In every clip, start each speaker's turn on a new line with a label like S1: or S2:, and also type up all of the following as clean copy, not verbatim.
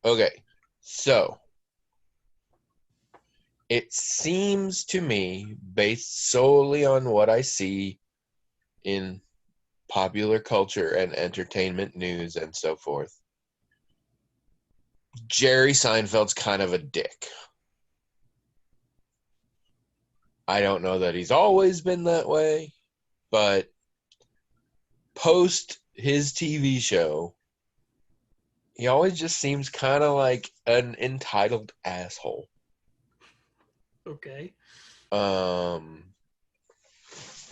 S1: Okay, so it seems to me, based solely on what I see in popular culture and entertainment news and so forth, Jerry Seinfeld's kind of a dick. I don't know that he's always been that way, but post his TV show, he always just seems kind of like an entitled asshole.
S2: Okay.
S1: Um,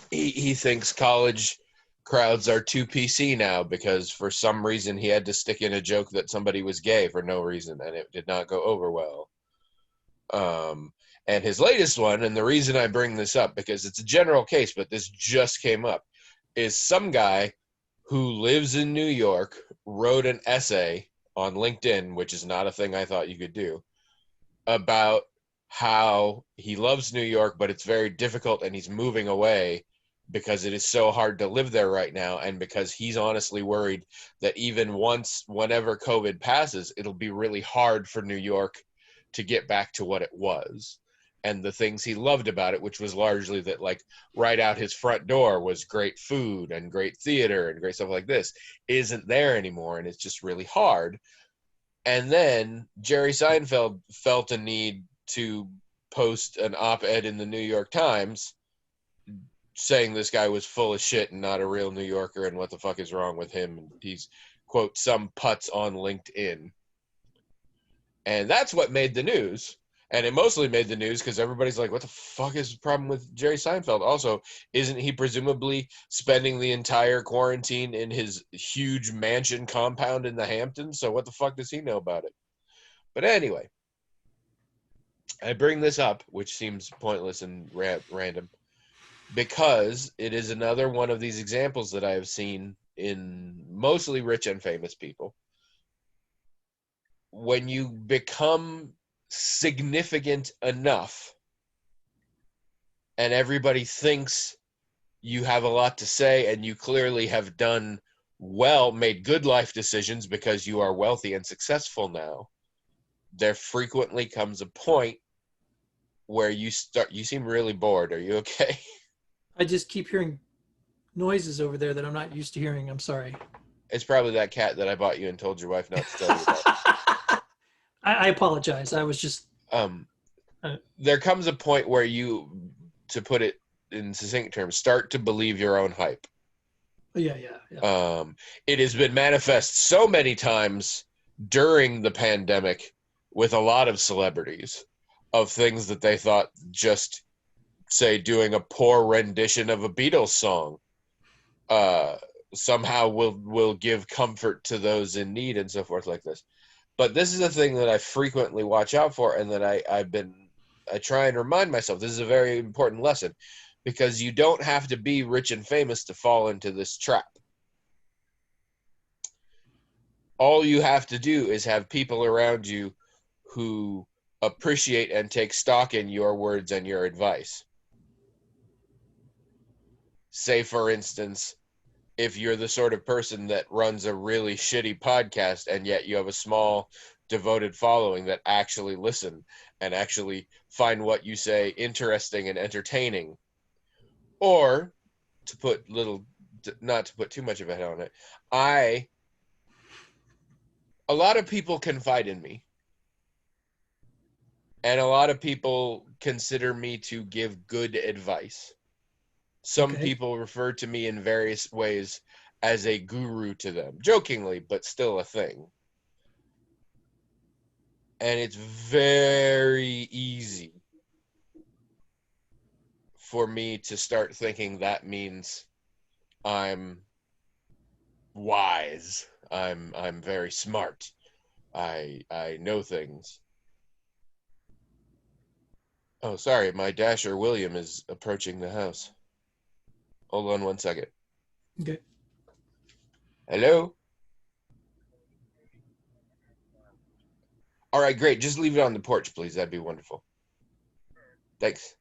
S1: he thinks college crowds are too PC now because for some reason he had to stick in a joke that somebody was gay for no reason and it did not go over well. Um, and his latest one, and the reason I bring this up because it's a general case, but this just came up, is some guy who lives in New York wrote an essay on LinkedIn, which is not a thing I thought you could do, about how he loves New York, but it's very difficult and he's moving away because it is so hard to live there right now. And because he's honestly worried that even once, whenever COVID passes, it'll be really hard for New York to get back to what it was. And the things he loved about it, which was largely that, like, right out his front door was great food and great theater and great stuff like this, isn't there anymore. And it's just really hard. And then Jerry Seinfeld felt a need to post an op-ed in the New York Times saying this guy was full of shit and not a real New Yorker and what the fuck is wrong with him. And he's, quote, some putz on LinkedIn. And that's what made the news. And it mostly made the news because everybody's like, what the fuck is the problem with Jerry Seinfeld? Also, isn't he presumably spending the entire quarantine in his huge mansion compound in the Hamptons? So what the fuck does he know about it? But anyway, I bring this up, which seems pointless and random, because it is another one of these examples that I have seen in mostly rich and famous people. When you become significant enough and everybody thinks you have a lot to say and you clearly have done well, made good life decisions because you are wealthy and successful now, there frequently comes a point where you seem really bored. Are you okay?
S2: I just keep hearing noises over there that I'm not used to hearing. I'm sorry.
S1: It's probably that cat that I bought you and told your wife not to tell you about.
S2: I apologize. I was just.
S1: Um,
S2: Uh,
S1: there comes a point where you, to put it in succinct terms, start to believe your own hype.
S2: yeah, yeah, yeah.
S1: It has been manifest so many times during the pandemic with a lot of celebrities of things that they thought just, say, doing a poor rendition of a Beatles song uh, somehow will give comfort to those in need and so forth like this. But this is a thing that I frequently watch out for, and that I try and remind myself. This is a very important lesson because you don't have to be rich and famous to fall into this trap. All you have to do is have people around you who appreciate and take stock in your words and your advice. Say, for instance, if you're the sort of person that runs a really shitty podcast and yet you have a small devoted following that actually listen and actually find what you say interesting and entertaining, or to put little, not to put too much of a head on it, I a lot of people confide in me and a lot of people consider me to give good advice. Some
S2: Okay.
S1: people refer to me in various ways as a guru to them, jokingly, but still a thing. And it's very easy for me to start thinking that means I'm wise. I'm very smart. I know things. Oh, sorry, my Dasher William is approaching the house. Hold on one second.
S2: Okay.
S1: Hello? All right, great. Just leave it on the porch, please. That'd be wonderful. Thanks.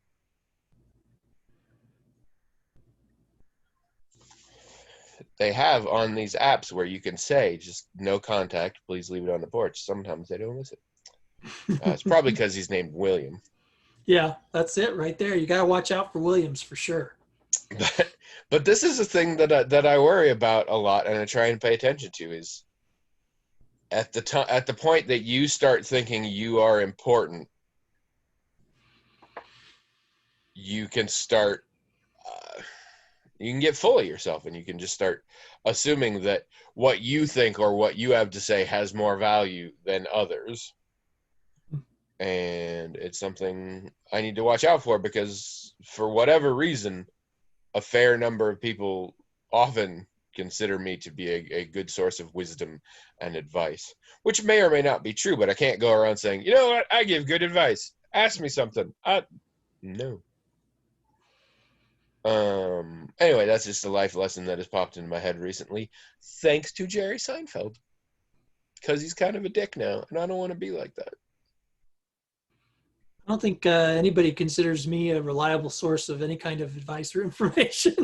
S1: they have on these apps where you can say just no contact, please leave it on the porch. Sometimes they don't listen. It's probably because he's named William.
S2: Yeah, that's it right there. You got to watch out for Williams for sure.
S1: But this is a thing that I worry about a lot, and I try and pay attention to, is at the point that you start thinking you are important, you can start you can get full of yourself, and you can just start assuming that what you think or what you have to say has more value than others. And it's something I need to watch out for, because for whatever reason, a fair number of people often consider me to be a good source of wisdom and advice, which may or may not be true, but I can't go around saying, you know what, I give good advice. Ask me something. No. Anyway, that's just a life lesson that has popped into my head recently, thanks to Jerry Seinfeld, because he's kind of a dick now, and I don't want to be like that.
S2: I don't think anybody considers me a reliable source of any kind of advice or information.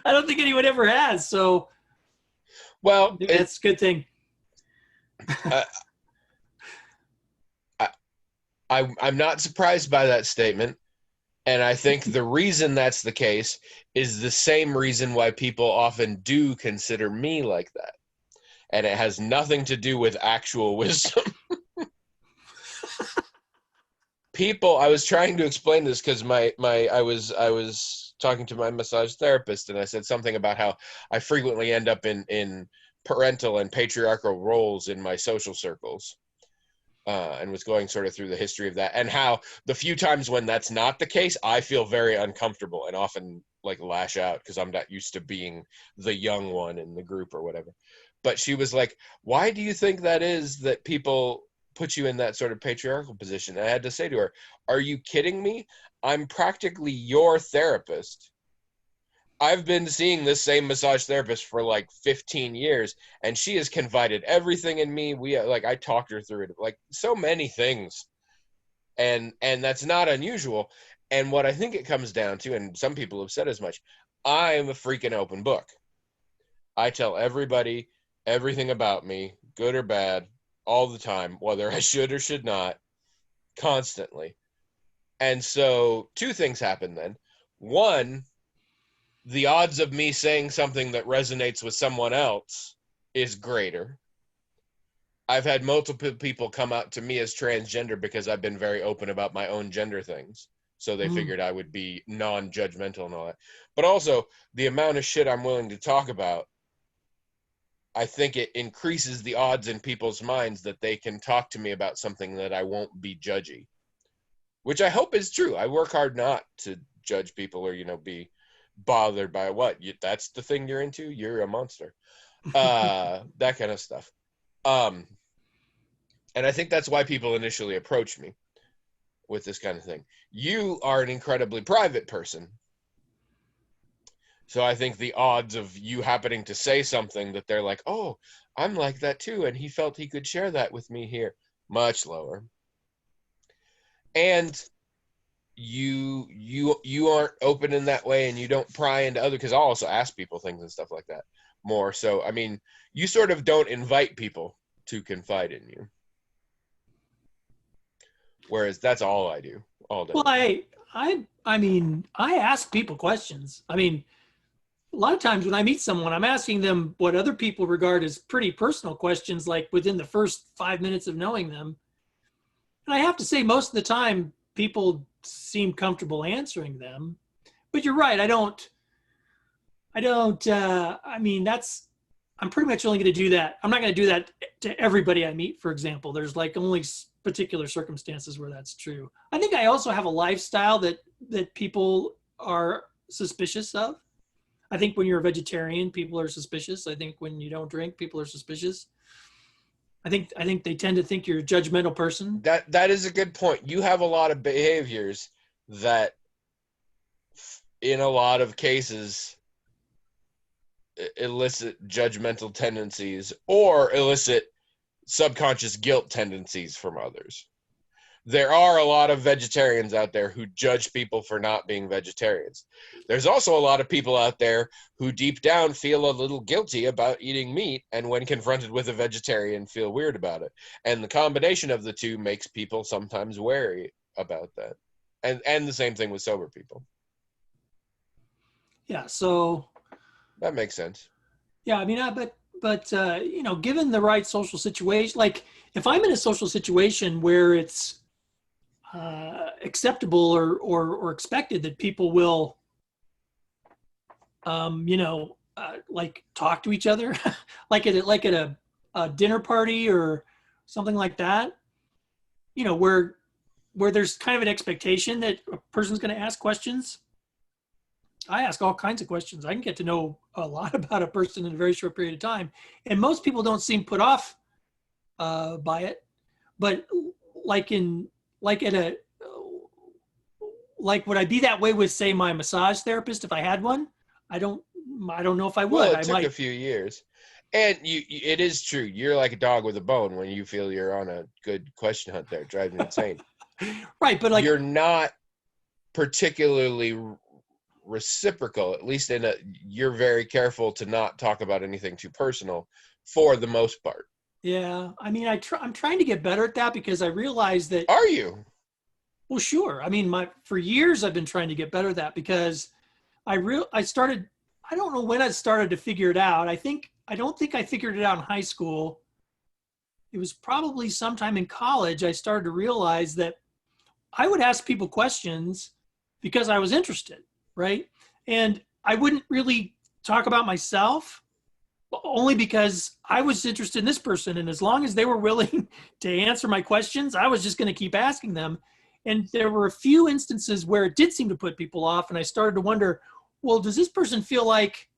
S2: I don't think anyone ever has. So,
S1: well,
S2: that's a good thing.
S1: I'm not surprised by that statement. And I think the reason that's the case is the same reason why people often do consider me like that. And it has nothing to do with actual wisdom. People, I was trying to explain this because I was talking to my massage therapist, and I said something about how I frequently end up in parental and patriarchal roles in my social circles, and was going sort of through the history of that, and how the few times when that's not the case, I feel very uncomfortable and often like lash out because I'm not used to being the young one in the group or whatever. But she was like, why do you think that is that people put you in that sort of patriarchal position? And I had to say to her, are you kidding me? I'm practically your therapist. I've been seeing this same massage therapist for like 15 years, and she has confided everything in me. I talked her through it, like so many things. And that's not unusual. And what I think it comes down to, and some people have said as much, I'm a freaking open book. I tell everybody everything about me, good or bad, all the time, whether I should or should not, constantly. And so two things happen then. One, the odds of me saying something that resonates with someone else is greater. I've had multiple people come out to me as transgender because I've been very open about my own gender things. So they figured I would be non-judgmental and all that. But also, the amount of shit I'm willing to talk about, I think it increases the odds in people's minds that they can talk to me about something that I won't be judgy, which I hope is true. I work hard not to judge people or, be bothered by what. That's the thing you're into? You're a monster. That kind of stuff. And I think that's why people initially approach me with this kind of thing. You are an incredibly private person. So I think the odds of you happening to say something that they're like, oh, I'm like that too, and he felt he could share that with me here, much lower. And you aren't open in that way, and you don't pry into other, because I'll also ask people things and stuff like that more. So, I mean, you sort of don't invite people to confide in you. Whereas that's all I do all day.
S2: Well, I mean, I ask people questions. I mean, a lot of times when I meet someone, I'm asking them what other people regard as pretty personal questions, like within the first 5 minutes of knowing them. And I have to say, most of the time, people seem comfortable answering them. But you're right. I mean, I'm pretty much only going to do that. I'm not going to do that to everybody I meet, for example. There's like only particular circumstances where that's true. I think I also have a lifestyle that people are suspicious of. I think when you're a vegetarian, people are suspicious. I think when you don't drink, people are suspicious. I think they tend to think you're a judgmental person.
S1: That is a good point. You have a lot of behaviors that, in a lot of cases, elicit judgmental tendencies or elicit subconscious guilt tendencies from others. there are a lot of vegetarians out there who judge people for not being vegetarians. There's also a lot of people out there who deep down feel a little guilty about eating meat, and when confronted with a vegetarian feel weird about it. And the combination of the two makes people sometimes wary about that. And the same thing with sober people.
S2: Yeah. So
S1: That makes sense.
S2: yeah, I mean, but you know, given the right social situation, like if I'm in a social situation where it's acceptable or expected that people will, you know, like talk to each other, like at a dinner party or something like that, you know, where there's kind of an expectation that a person's going to ask questions. I ask all kinds of questions. I can get to know a lot about a person in a very short period of time, and most people don't seem put off by it. But like at a like would I be that way with, say, my massage therapist if I had one? I don't know if I would.
S1: Well, it
S2: I
S1: took
S2: might.
S1: a few years. And it is true. You're like a dog with a bone when you feel you're on a good question hunt there. It drives me insane.
S2: Right, but like
S1: You're not particularly reciprocal, at least you're very careful to not talk about anything too personal for the most part.
S2: yeah, I mean, I'm trying to get better at that because I realize that.
S1: Are you?
S2: Well, sure. I mean, for years I've been trying to get better at that because I started. I don't know when I started to figure it out. I don't think I figured it out in high school. It was probably sometime in college I started to realize that I would ask people questions because I was interested, right? And I wouldn't really talk about myself only because I was interested in this person. And as long as they were willing to answer my questions, I was just going to keep asking them. And there were a few instances where it did seem to put people off. And I started to wonder, well, does this person feel like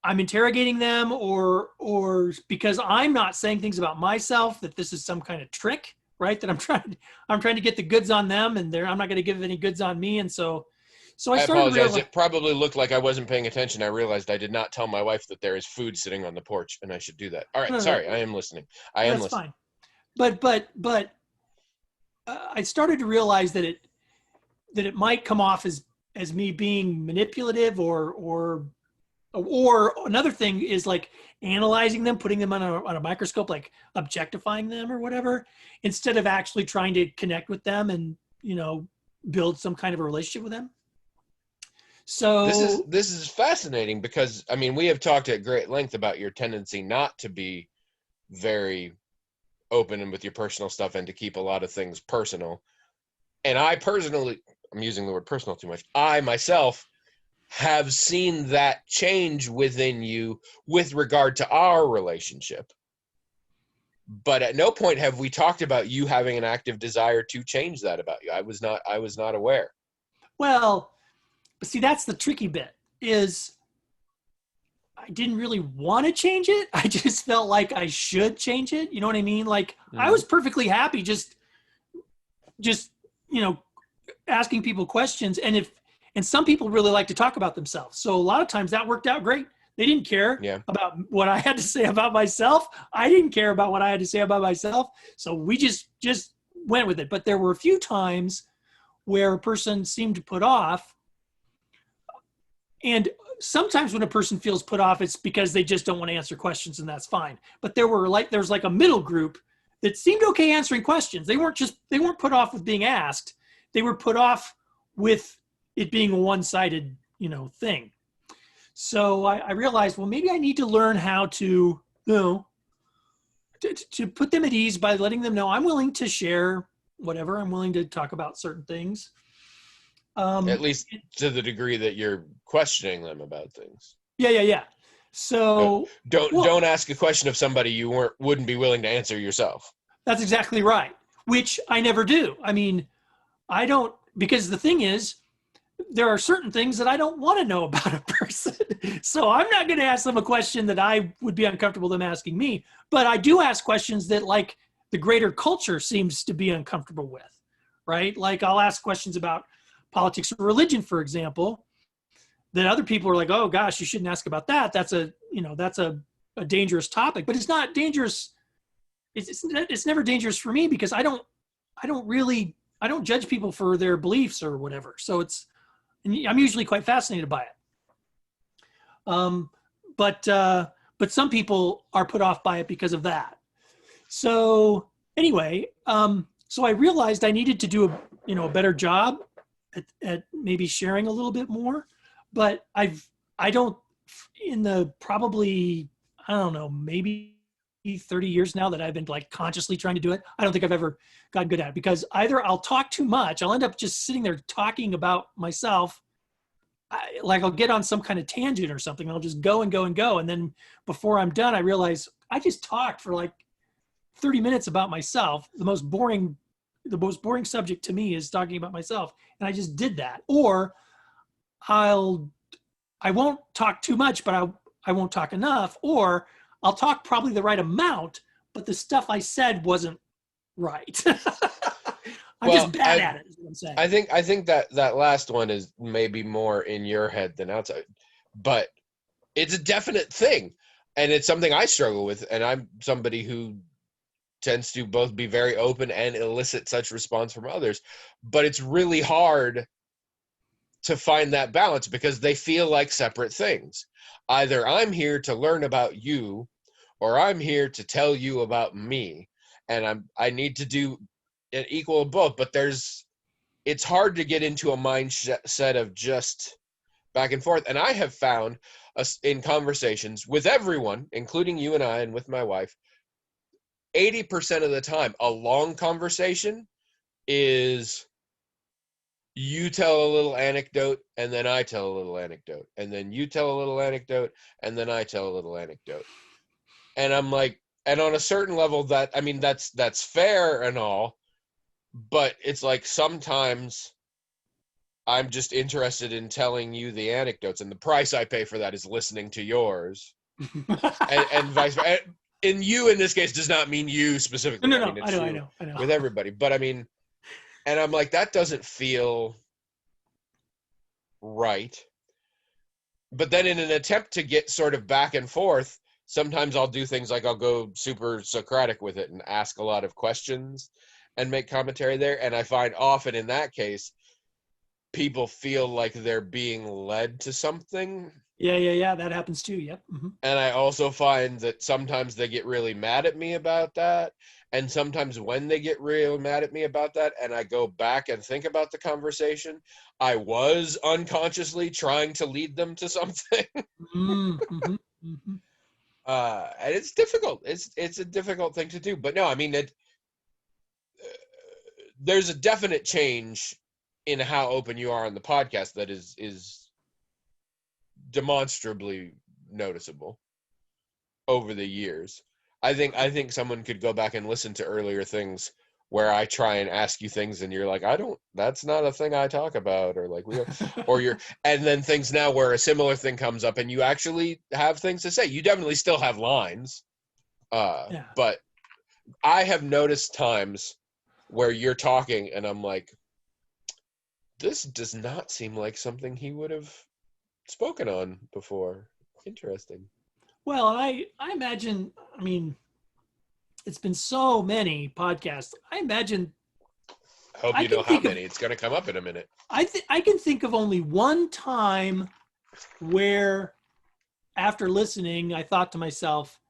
S2: I'm interrogating them or because I'm not saying things about myself, that this is some kind of trick, right? That I'm trying to get the goods on them and I'm not going to give any goods on me. And so I
S1: I
S2: started to
S1: apologize.
S2: realize,
S1: It probably looked like I wasn't paying attention. I realized I did not tell my wife that there is food sitting on the porch and I should do that. All right.
S2: no, no,
S1: Sorry. I am listening. I am
S2: that's
S1: listening.
S2: fine. But I started to realize that it might come off as me being manipulative or another thing is like analyzing them, putting them on a microscope, like objectifying them or whatever, instead of actually trying to connect with them and, you know, build some kind of a relationship with them. So
S1: This is fascinating because I mean we have talked at great length about your tendency not to be very open and with your personal stuff and to keep a lot of things personal. And I'm using the word personal too much. I myself have seen that change within you with regard to our relationship. But at no point have we talked about you having an active desire to change that about you. I was not aware.
S2: well, but see, that's the tricky bit is I didn't really want to change it. I just felt like I should change it. You know what I mean? Like I was perfectly happy just, you know, asking people questions. And some people really like to talk about themselves. So a lot of times that worked out great. They didn't care about what I had to say about myself. I didn't care about what I had to say about myself. So we just went with it. But there were a few times where a person seemed to put off. And sometimes when a person feels put off, it's because they just don't want to answer questions, and that's fine. But there was like a middle group that seemed okay answering questions. They weren't put off with being asked. They were put off with it being a one-sided, you know, thing. So I realized, well, maybe I need to learn how to, you know, to put them at ease by letting them know I'm willing to share whatever. I'm willing to talk about certain things.
S1: At least to the degree that you're questioning them about things.
S2: Yeah. So
S1: don't ask a question of somebody you wouldn't be willing to answer yourself.
S2: That's exactly right, which I never do. I mean, I don't, because the thing is, there are certain things that I don't want to know about a person. So I'm not going to ask them a question that I would be uncomfortable them asking me. But I do ask questions that like the greater culture seems to be uncomfortable with, right? Like I'll ask questions about politics or religion, for example, that other people are like, oh gosh, you shouldn't ask about that. That's a dangerous topic, but it's not dangerous. It's never dangerous for me because I don't I don't judge people for their beliefs or whatever. So I'm usually quite fascinated by it. But some people are put off by it because of that. So anyway, so I realized I needed to do a better job at maybe sharing a little bit more. But I don't, in the probably, I don't know, maybe 30 years now that I've been like consciously trying to do it, I don't think I've ever gotten good at it, because either I'll talk too much, I'll end up just sitting there talking about myself. I'll get on some kind of tangent or something. I'll just go and go and go. And then before I'm done, I realize I just talked for like 30 minutes about myself. The most boring subject to me is talking about myself. And I just did that. Or I won't talk too much, but I won't talk enough. Or I'll talk probably the right amount, but the stuff I said wasn't right. I'm just bad at it, is what I'm saying.
S1: I think that last one is maybe more in your head than outside, but it's a definite thing, and it's something I struggle with, and I'm somebody who tends to both be very open and elicit such response from others, but it's really hard to find that balance because they feel like separate things. Either I'm here to learn about you, or I'm here to tell you about me, and I need to do an equal of both, but it's hard to get into a mindset of just back and forth. And I have found in conversations with everyone, including you and I and with my wife, 80% of the time, a long conversation is you tell a little anecdote and then I tell a little anecdote, and then you tell a little anecdote and then I tell a little anecdote. And I'm like, and on a certain level that's fair and all, but it's like sometimes I'm just interested in telling you the anecdotes, and the price I pay for that is listening to yours, and vice versa. And you in this case does not mean you specifically.
S2: No.
S1: I know. With everybody, but I mean, and I'm like, that doesn't feel right. But then in an attempt to get sort of back and forth, sometimes I'll do things like I'll go super Socratic with it and ask a lot of questions and make commentary there. And I find often in that case, people feel like they're being led to something.
S2: Yeah. That happens too. Yep. Mm-hmm.
S1: And I also find that sometimes they get really mad at me about that. And sometimes when they get really mad at me about that, and I go back and think about the conversation, I was unconsciously trying to lead them to something.
S2: Mm-hmm. Mm-hmm.
S1: And it's difficult. It's a difficult thing to do. But no, I mean, there's a definite change in how open you are on the podcast that is demonstrably noticeable over the years. I think someone could go back and listen to earlier things where I try and ask you things and you're like, that's not a thing I talk about, or like, and then things now where a similar thing comes up and you actually have things to say. You definitely still have lines. But I have noticed times where you're talking and I'm like, this does not seem like something he would have spoken on before. Interesting.
S2: Well, I imagine, I mean, it's been so many podcasts. I imagine.
S1: I hope you know how many. It's going to come up in a minute.
S2: I can think of only one time where, after listening, I thought to myself,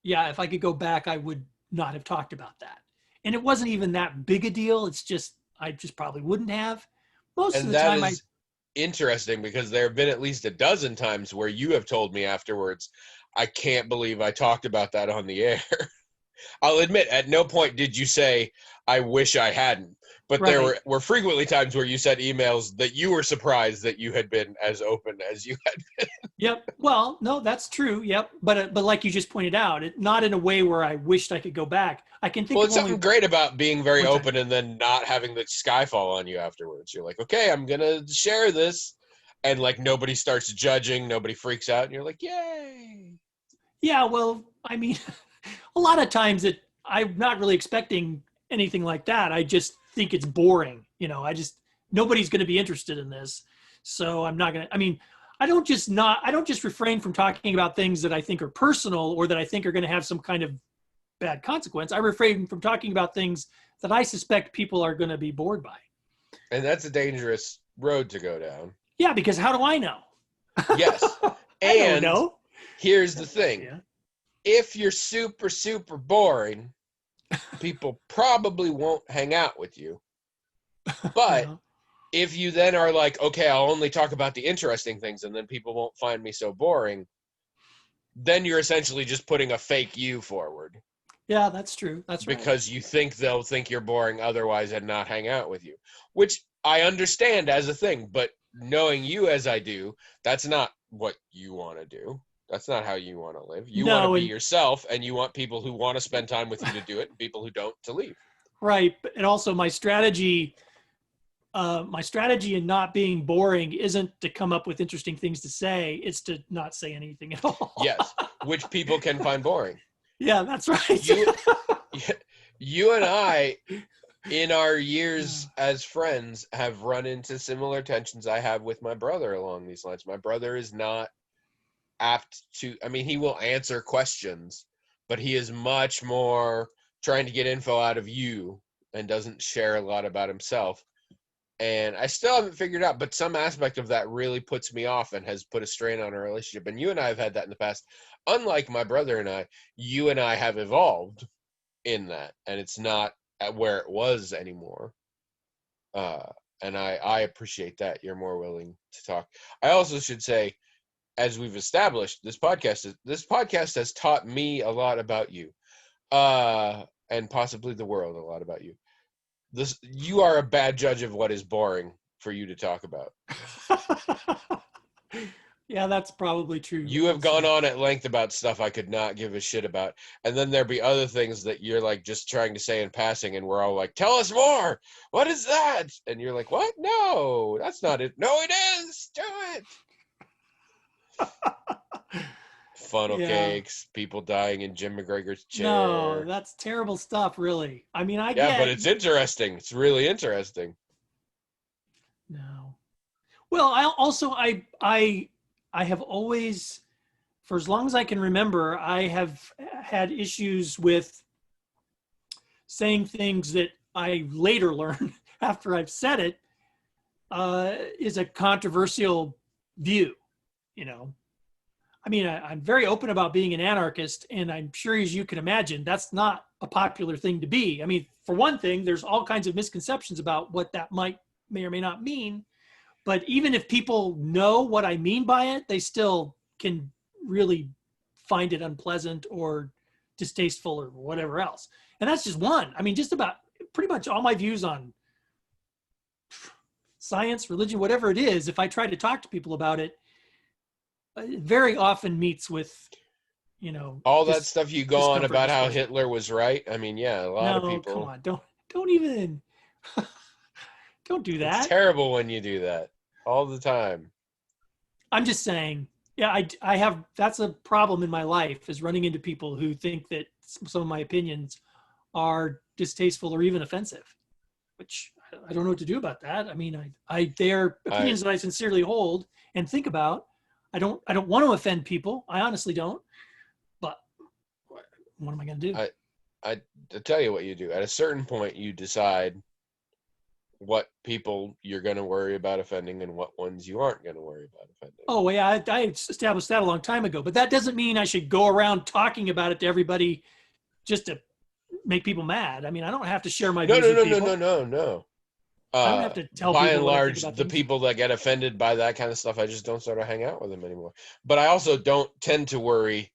S2: yeah, if I could go back, I would not have talked about that. And it wasn't even that big a deal. It's just, I just probably wouldn't have. Most of the time,
S1: interesting, because there have been at least a dozen times where you have told me afterwards, I can't believe I talked about that on the air. I'll admit, at no point did you say, I wish I hadn't. But right. There were frequently times where you said emails that you were surprised that you had been as open as you had been.
S2: Yep. Well, no, that's true. Yep. But like you just pointed out, not in a way where I wished I could go back. I can think.
S1: Well, it's something great about being very open and then not having the sky fall on you afterwards. You're like, okay, I'm gonna share this, and like nobody starts judging, nobody freaks out, and you're like, yay.
S2: Yeah. Well, I mean, a lot of times I'm not really expecting anything like that. I just think it's boring. Nobody's going to be interested in this. So I'm not going to, I don't just refrain from talking about things that I think are personal or that I think are going to have some kind of bad consequence. I refrain from talking about things that I suspect people are going to be bored by.
S1: And that's a dangerous road to go down.
S2: Yeah, because how do I know?
S1: Yes.
S2: I don't
S1: And
S2: know.
S1: here's the thing.
S2: Yeah.
S1: If you're super, super boring, people probably won't hang out with you. But
S2: Yeah.
S1: if you then are like, okay, I'll only talk about the interesting things and then people won't find me so boring, then you're essentially just putting a fake you forward.
S2: Yeah, that's true. That's right.
S1: Because you think they'll think you're boring otherwise and not hang out with you, which I understand as a thing, but knowing you as I do, that's not what you want to do. That's not how you want to live. You want to be yourself, and you want people who want to spend time with you to do it, and people who don't to leave.
S2: Right, and also my strategy in not being boring isn't to come up with interesting things to say. It's to not say anything at all.
S1: Yes, which people can find boring.
S2: Yeah, that's right.
S1: You and I, in our years as friends, have run into similar tensions I have with my brother along these lines. My brother is not apt to, I mean, he will answer questions, but he is much more trying to get info out of you and doesn't share a lot about himself. And I still haven't figured out, but some aspect of that really puts me off and has put a strain on our relationship. And you and I have had that in the past. Unlike my brother and I, you and I have evolved in that, and it's not at where it was anymore. And I appreciate that. You're more willing to talk. I also should say, as we've established, this podcast has taught me a lot about you, and possibly the world a lot about you. You are a bad judge of what is boring for you to talk about.
S2: Yeah, that's probably true.
S1: You have gone on at length about stuff I could not give a shit about, and then there'd be other things that you're like just trying to say in passing, and we're all like, "Tell us more. What is that?" And you're like, "What? No, that's not it. No, it is. Do it." Funnel cakes, people dying in Jim McGregor's chair.
S2: No, that's terrible stuff, really. I mean,
S1: Yeah, but it's interesting. It's really interesting.
S2: No. Well, I have always, for as long as I can remember, I have had issues with saying things that I later learn after I've said it is a controversial view, you know. I mean, I'm very open about being an anarchist, and I'm sure, as you can imagine, that's not a popular thing to be. I mean, for one thing, there's all kinds of misconceptions about what that may or may not mean. But even if people know what I mean by it, they still can really find it unpleasant or distasteful or whatever else. And that's just one. I mean, just about pretty much all my views on science, religion, whatever it is, if I try to talk to people about it, it very often meets with, you know,
S1: all that stuff you go on about how Hitler was right. I mean, yeah, a lot of people.
S2: Come on, don't even don't do that.
S1: It's terrible when you do that all the time.
S2: I'm just saying, yeah, I have, that's a problem in my life, is running into people who think that some of my opinions are distasteful or even offensive, which I don't know what to do about that. I mean, they're opinions that I sincerely hold and think about. I don't want to offend people. I honestly don't. But what am I going to do?
S1: I tell you what you do. At a certain point, you decide what people you're going to worry about offending and what ones you aren't going to worry about offending.
S2: Oh, yeah, I established that a long time ago. But that doesn't mean I should go around talking about it to everybody just to make people mad. I mean, I don't have to share my views with people.
S1: No.
S2: I don't have to tell
S1: by
S2: people. By
S1: and large, the people that get offended by that kind of stuff, I just don't sort of hang out with them anymore. But I also don't tend to worry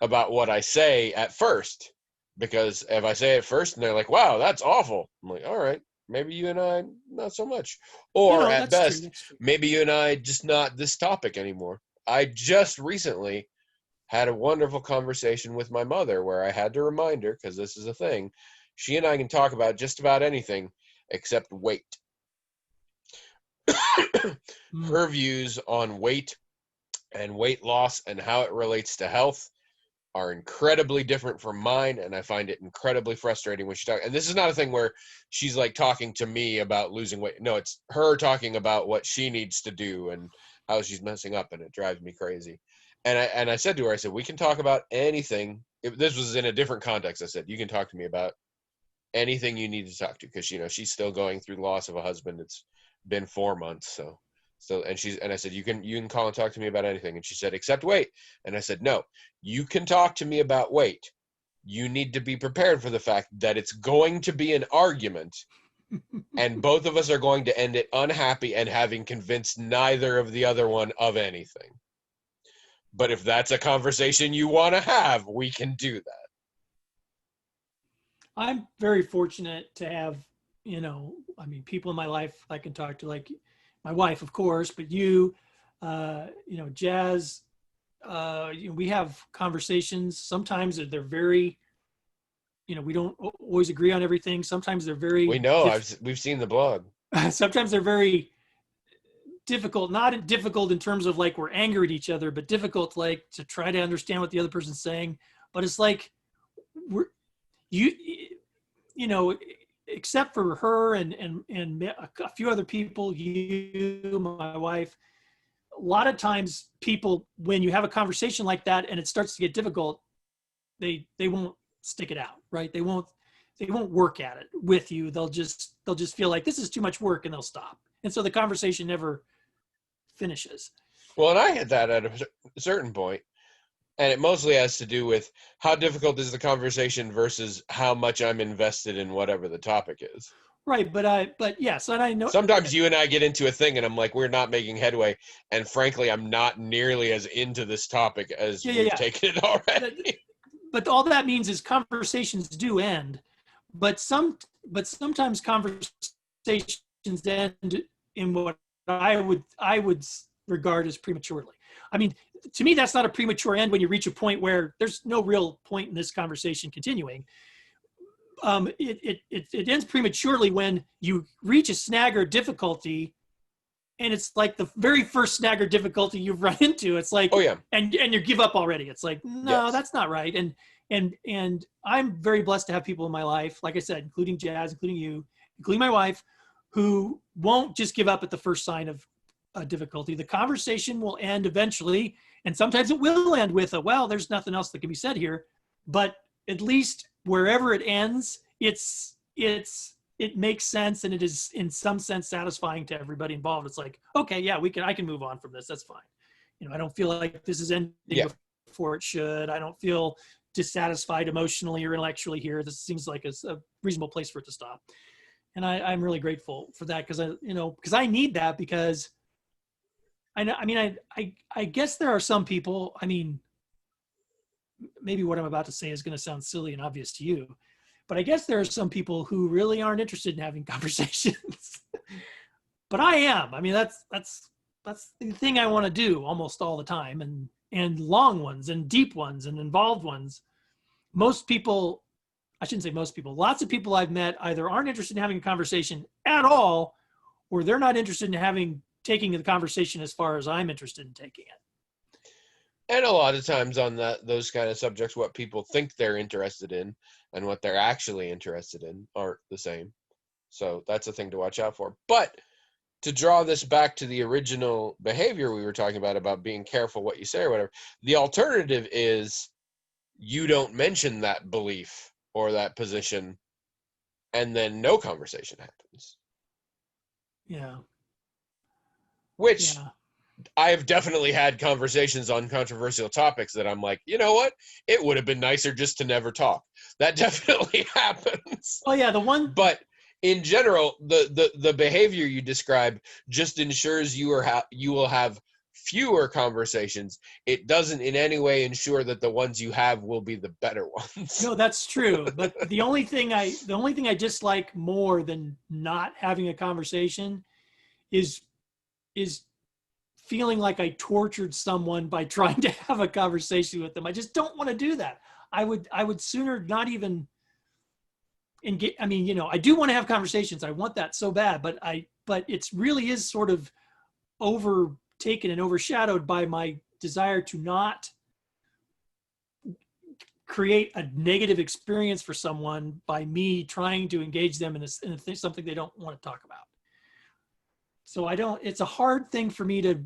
S1: about what I say at first, because if I say it first and they're like, "Wow, that's awful," I'm like, "All right, maybe you and I not so much," or at best, maybe you and I just not this topic anymore. I just recently had a wonderful conversation with my mother where I had to remind her, because this is a thing, she and I can talk about just about anything except weight. Her views on weight and weight loss and how it relates to health are incredibly different from mine, and I find it incredibly frustrating when she talks. And this is not a thing where she's like talking to me about losing weight. No, it's her talking about what she needs to do and how she's messing up, and it drives me crazy. And I said to her, I said, we can talk about anything if this was in a different context, I said, you can talk to me about anything you need to talk to, because she's still going through the loss of a husband. It's been 4 months, so and I said, you can call and talk to me about anything. And she said, except weight. And I said, no, you can talk to me about weight. You need to be prepared for the fact that it's going to be an argument, and both of us are going to end it unhappy and having convinced neither of the other one of anything. But if that's a conversation you want to have, we can do that.
S2: I'm very fortunate to have, people in my life I can talk to, like my wife, of course, but you, Jazz, we have conversations. Sometimes they're very, we don't always agree on everything. Sometimes they're very,
S1: we know, we've seen the blog.
S2: Sometimes they're very difficult, not difficult in terms of like we're angry at each other, but difficult like to try to understand what the other person's saying. But it's like except for her and a few other people, you, my wife, a lot of times people, when you have a conversation like that and it starts to get difficult, they won't stick it out, right? They won't work at it with you. They'll just feel like this is too much work and they'll stop. And so the conversation never finishes.
S1: Well, and I had that at a certain point, and it mostly has to do with how difficult is the conversation versus how much I'm invested in whatever the topic is.
S2: Right, but yes, and I know
S1: sometimes you and I get into a thing and I'm like, we're not making headway, and frankly, I'm not nearly as into this topic as we've taken it already.
S2: But all that means is conversations do end, but sometimes conversations end in what I would regard as prematurely. I mean, to me, that's not a premature end when you reach a point where there's no real point in this conversation continuing. It ends prematurely when you reach a snag or difficulty, and it's like the very first snag or difficulty you've run into. It's like,
S1: oh yeah,
S2: and you give up already. It's like, no, that's not right. And I'm very blessed to have people in my life, like I said, including Jazz, including you, including my wife, who won't just give up at the first sign of difficulty. The conversation will end eventually, and sometimes it will end with well, there's nothing else that can be said here. But at least wherever it ends, it makes sense, and it is in some sense satisfying to everybody involved. It's like, okay, yeah, I can move on from this. That's fine. I don't feel like this is ending before it should. I don't feel dissatisfied emotionally or intellectually here. This seems like a reasonable place for it to stop. And I'm really grateful for that, because I need that, because I guess there are some people, maybe what I'm about to say is going to sound silly and obvious to you, but I guess there are some people who really aren't interested in having conversations. But I am. That's the thing I want to do almost all the time, and long ones and deep ones and involved ones. Most people, I shouldn't say most people, lots of people I've met either aren't interested in having a conversation at all, or they're not interested in taking the conversation as far as I'm interested in taking it.
S1: And a lot of times on those kind of subjects, what people think they're interested in and what they're actually interested in aren't the same. So that's a thing to watch out for. But to draw this back to the original behavior we were talking about being careful what you say or whatever, the alternative is you don't mention that belief or that position, and then no conversation happens.
S2: Yeah.
S1: Which I have definitely had conversations on controversial topics that I'm like, you know what? It would have been nicer just to never talk. That definitely happens.
S2: Oh yeah,
S1: But in general, the behavior you describe just ensures you will have fewer conversations. It doesn't in any way ensure that the ones you have will be the better ones.
S2: No, that's true. But the only thing I dislike more than not having a conversation is feeling like I tortured someone by trying to have a conversation with them. I just don't want to do that. I would sooner not even engage. I do want to have conversations. I want that so bad, but it really is sort of overtaken and overshadowed by my desire to not create a negative experience for someone by me trying to engage them in something they don't want to talk about. So it's a hard thing for me to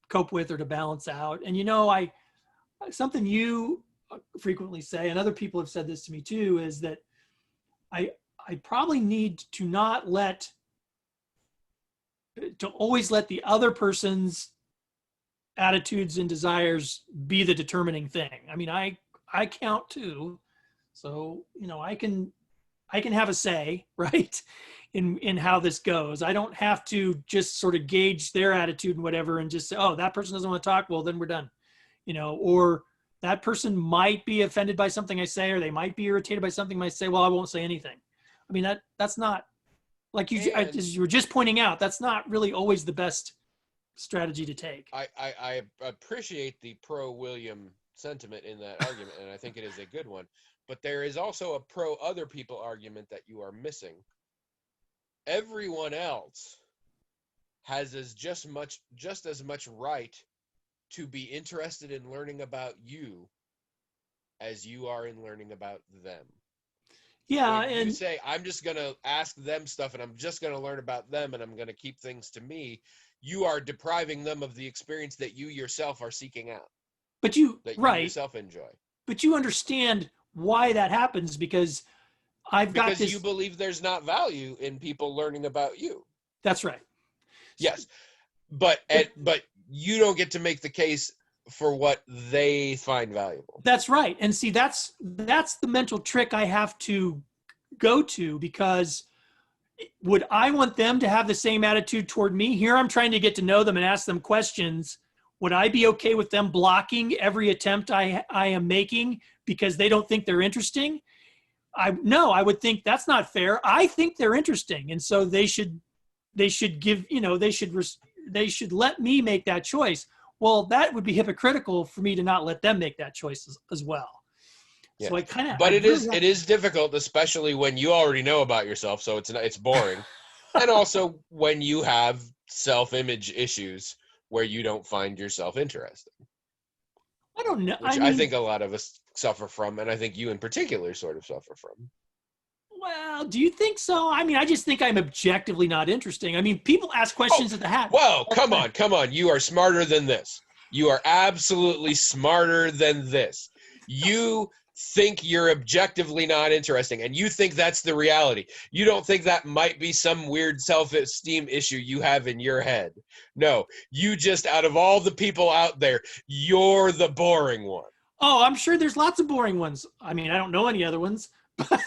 S2: cope with or to balance out. And something you frequently say, and other people have said this to me too, is that I probably need to not always let the other person's attitudes and desires be the determining thing. I mean, I count too, so I can have a say, right, in how this goes. I don't have to just sort of gauge their attitude and whatever and just say, oh, that person doesn't want to talk, well then we're done, or that person might be offended by something I say, or they might be irritated by something I say, well, I won't say anything. I mean, that's not, like as you were just pointing out, that's not really always the best strategy to take.
S1: I appreciate the pro-William sentiment in that argument, and I think it is a good one. But there is also a pro-other people argument that you are missing. Everyone else has just as much right to be interested in learning about you as you are in learning about them.
S2: Yeah,
S1: when
S2: and
S1: you say, I'm just going to ask them stuff and I'm just going to learn about them and I'm going to keep things to me, you are depriving them of the experience that you yourself are seeking out.
S2: But you
S1: yourself enjoy.
S2: But you understand why that happens, because
S1: because you believe there's not value in people learning about you.
S2: That's right.
S1: Yes. But you don't get to make the case for what they find valuable.
S2: That's right. And see, that's the mental trick I have to go to, because would I want them to have the same attitude toward me? Here I'm trying to get to know them and ask them questions. Would I be okay with them blocking every attempt I am making because they don't think they're interesting? I would think that's not fair. I think they're interesting. And so they should give, they should let me make that choice. Well, that would be hypocritical for me to not let them make that choice as well. Yeah. So
S1: it is difficult, especially when you already know about yourself. So it's boring. And also when you have self-image issues where you don't find yourself interesting.
S2: I don't know.
S1: Which I think a lot of us suffer from, and I think you in particular sort of suffer from.
S2: Well, do you think so? I mean, I just think I'm objectively not interesting. I mean, people ask questions at the hat.
S1: Whoa, come on. You are smarter than this. You are absolutely smarter than this. You think you're objectively not interesting, and you think that's the reality. You don't think that might be some weird self-esteem issue you have in your head. No, you just, out of all the people out there, you're the boring one.
S2: Oh, I'm sure there's lots of boring ones. I mean, I don't know any other ones. But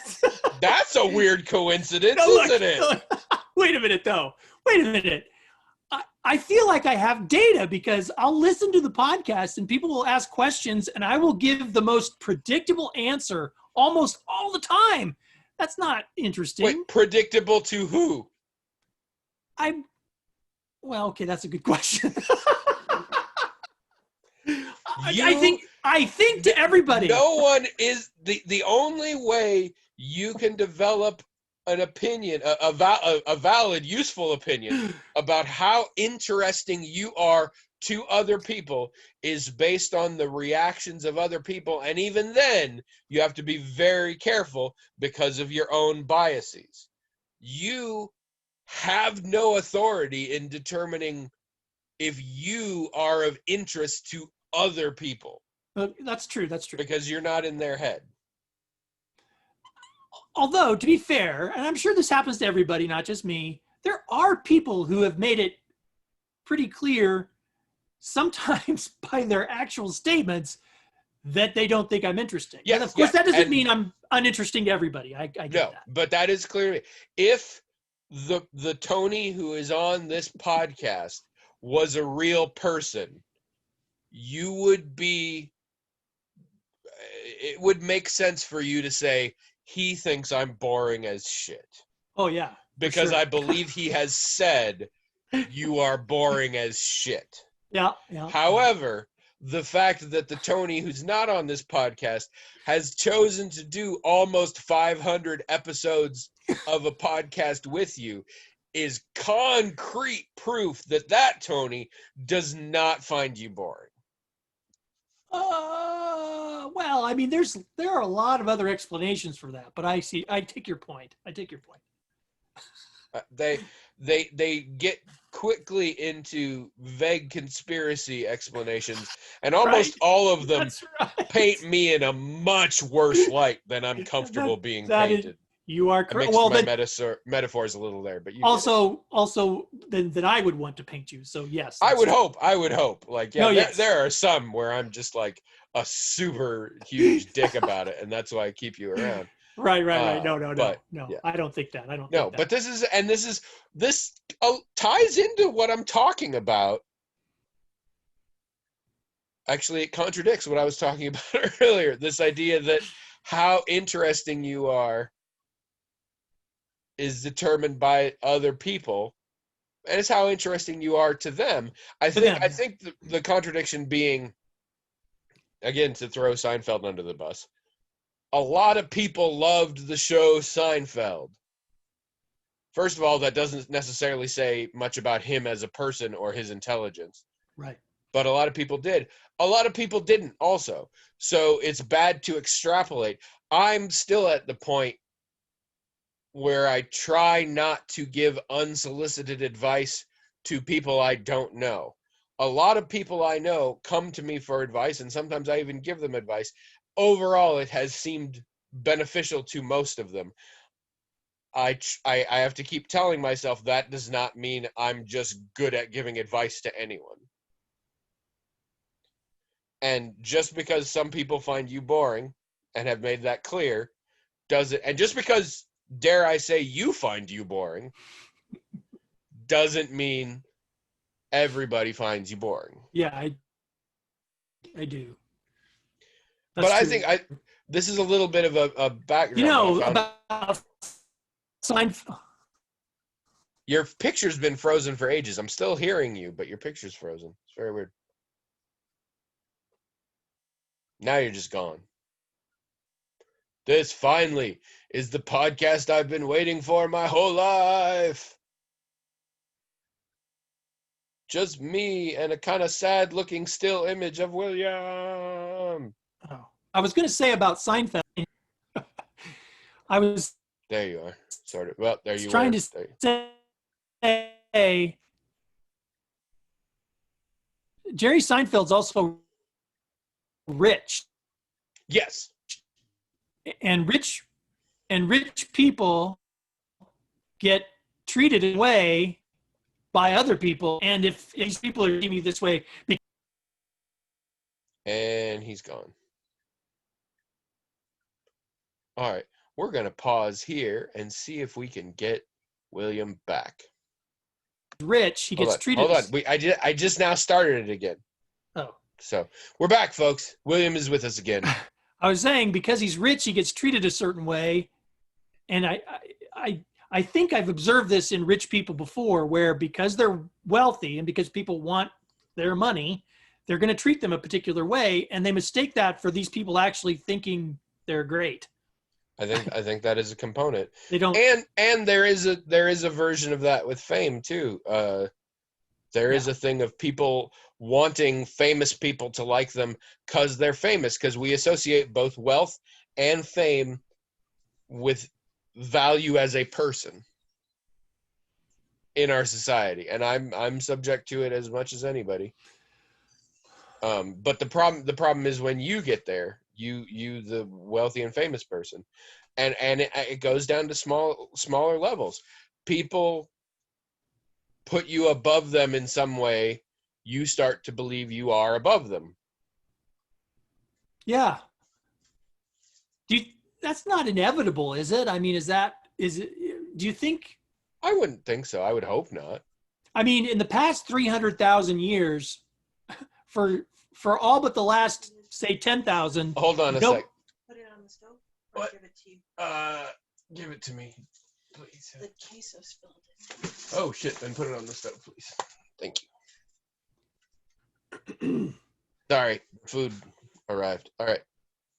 S1: that's a weird coincidence, isn't it?
S2: Wait a minute, though. Wait a minute. I feel like I have data, because I'll listen to the podcast and people will ask questions and I will give the most predictable answer almost all the time. That's not interesting.
S1: Wait, predictable to who?
S2: Well, okay, that's a good question. I think to everybody.
S1: No one is the only way you can develop an opinion, a valid, useful opinion about how interesting you are to other people is based on the reactions of other people. And even then, you have to be very careful because of your own biases. You have no authority in determining if you are of interest to other people.
S2: That's true. That's true.
S1: Because you're not in their head.
S2: Although, to be fair, and I'm sure this happens to everybody, not just me, there are people who have made it pretty clear, sometimes by their actual statements, that they don't think I'm interesting. Yes, and of course, that doesn't mean I'm uninteresting to everybody. I get that.
S1: But that is clearly, if the Tony who is on this podcast was a real person, you would be, it would make sense for you to say, he thinks I'm boring as shit.
S2: Oh, yeah.
S1: Because sure. I believe he has said you are boring as shit.
S2: Yeah.
S1: However, the fact that the Tony who's not on this podcast has chosen to do almost 500 episodes of a podcast with you is concrete proof that Tony does not find you boring.
S2: Well, I mean, there are a lot of other explanations for that, but I take your point.
S1: They get quickly into vague conspiracy explanations, and almost all of them
S2: That's right.
S1: paint me in a much worse light than I'm comfortable being
S2: That is,
S1: painted.
S2: you are
S1: I
S2: correct.
S1: mixed
S2: Well,
S1: my
S2: then
S1: metaphors a little there, but you get it.
S2: also then I would want to paint you. So yes,
S1: I
S2: that's
S1: would
S2: true.
S1: hope. Like, yeah,
S2: No, yes.
S1: there are some where I'm just like a super huge dick about it, and that's why I keep you around.
S2: Right. No.
S1: But
S2: No,
S1: yeah,
S2: I don't think that. I don't
S1: no,
S2: think that.
S1: but this ties into what I'm talking about. Actually, it contradicts what I was talking about earlier. This idea that how interesting you are is determined by other people, and it's how interesting you are to them. I think the contradiction being, again, to throw Seinfeld under the bus, a lot of people loved the show Seinfeld. First of all, that doesn't necessarily say much about him as a person or his intelligence.
S2: Right.
S1: But a lot of people did. A lot of people didn't also. So it's bad to extrapolate. I'm still at the point where I try not to give unsolicited advice to people I don't know. A lot of people I know come to me for advice, and sometimes I even give them advice. Overall, it has seemed beneficial to most of them. I have to keep telling myself that does not mean I'm just good at giving advice to anyone. And just because some people find you boring and have made that clear, and just because, dare I say, you find you boring, doesn't mean everybody finds you boring.
S2: Yeah, I do.
S1: That's but true. I think this is a little bit of a background.
S2: You know, about Seinfeld.
S1: Your picture's been frozen for ages. I'm still hearing you, but your picture's frozen. It's very weird. Now you're just gone. This finally is the podcast I've been waiting for my whole life. Just me and a kind of sad looking still image of William.
S2: Oh, I was going to say about Seinfeld.
S1: There you are. Sort of. Well, there you
S2: trying
S1: were.
S2: To say Jerry Seinfeld's also rich.
S1: Yes.
S2: And rich people get treated in a way by other people, and if these people are treating me this way,
S1: and he's gone. All right, we're gonna pause here and see if we can get William back.
S2: Rich, he gets treated.
S1: Hold on. I just now started it again.
S2: Oh,
S1: so we're back, folks. William is with us again.
S2: I was saying because he's rich, he gets treated a certain way, and I think I've observed this in rich people before, where because they're wealthy and because people want their money, they're going to treat them a particular way, and they mistake that for these people actually thinking they're great.
S1: I think that is a component.
S2: They don't,
S1: and there is a version of that with fame too. There is a thing of people wanting famous people to like them because they're famous, because we associate both wealth and fame with value as a person in our society, and I'm subject to it as much as anybody. But the problem is when you get there, you the wealthy and famous person, and it goes down to smaller levels. People put you above them in some way. You start to believe you are above them.
S2: Yeah. That's not inevitable, is it? I mean, is it, do you think?
S1: I wouldn't think so. I would hope not.
S2: I mean, in the past 300,000 years, for all but the last, say, 10,000.
S1: Hold on a sec.
S3: Put it on the stove or
S1: What?
S3: give it to you?
S1: Give it to me, please.
S3: The queso spilled it.
S1: Oh, shit. Then put it on the stove, please. Thank you. Sorry. Food arrived. All right.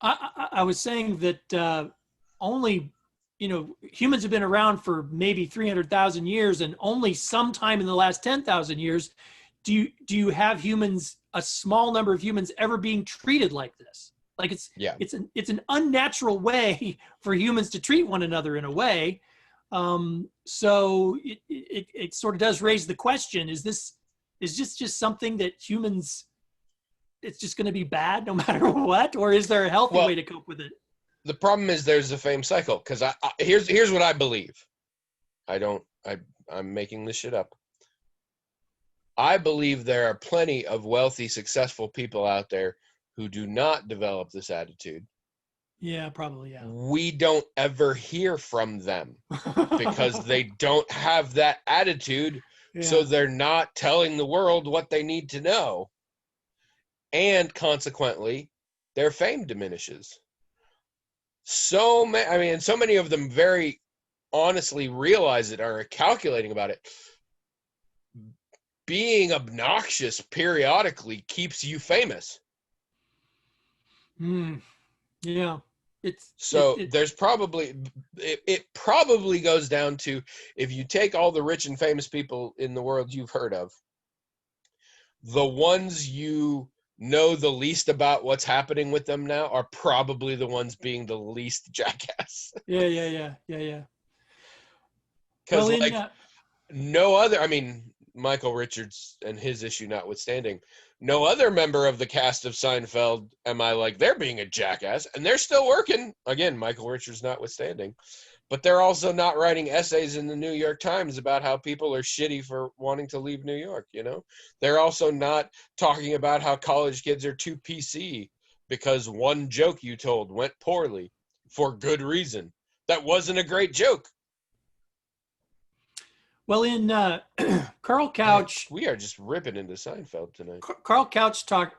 S2: I was saying that only, humans have been around for maybe 300,000 years, and only sometime in the last 10,000 years do you have humans, a small number of humans, ever being treated like this. Like it's an unnatural way for humans to treat one another in a way. So it sort of does raise the question: is this just something that humans? It's just going to be bad no matter what, or is there a healthy way to cope with it?
S1: The problem is there's a fame cycle, because here's what I believe. I'm making this shit up. I believe there are plenty of wealthy, successful people out there who do not develop this attitude.
S2: Yeah, probably, yeah.
S1: We don't ever hear from them because they don't have that attitude, so they're not telling the world what they need to know. And consequently, their fame diminishes. So many of them very honestly realize it, or are calculating about it. Being obnoxious periodically keeps you famous.
S2: Yeah.
S1: There's probably, it probably goes down to, if you take all the rich and famous people in the world you've heard of, the ones you know the least about what's happening with them now are probably the ones being the least jackass.
S2: Yeah.
S1: Because no other, Michael Richards and his issue notwithstanding, no other member of the cast of Seinfeld am I like, they're being a jackass, and they're still working. Again, Michael Richards notwithstanding. But they're also not writing essays in the New York Times about how people are shitty for wanting to leave New York, you know? They're also not talking about how college kids are too PC because one joke you told went poorly for good reason. That wasn't a great joke.
S2: Well, in Carl Couch...
S1: We are just ripping into Seinfeld tonight.
S2: Carl Couch tried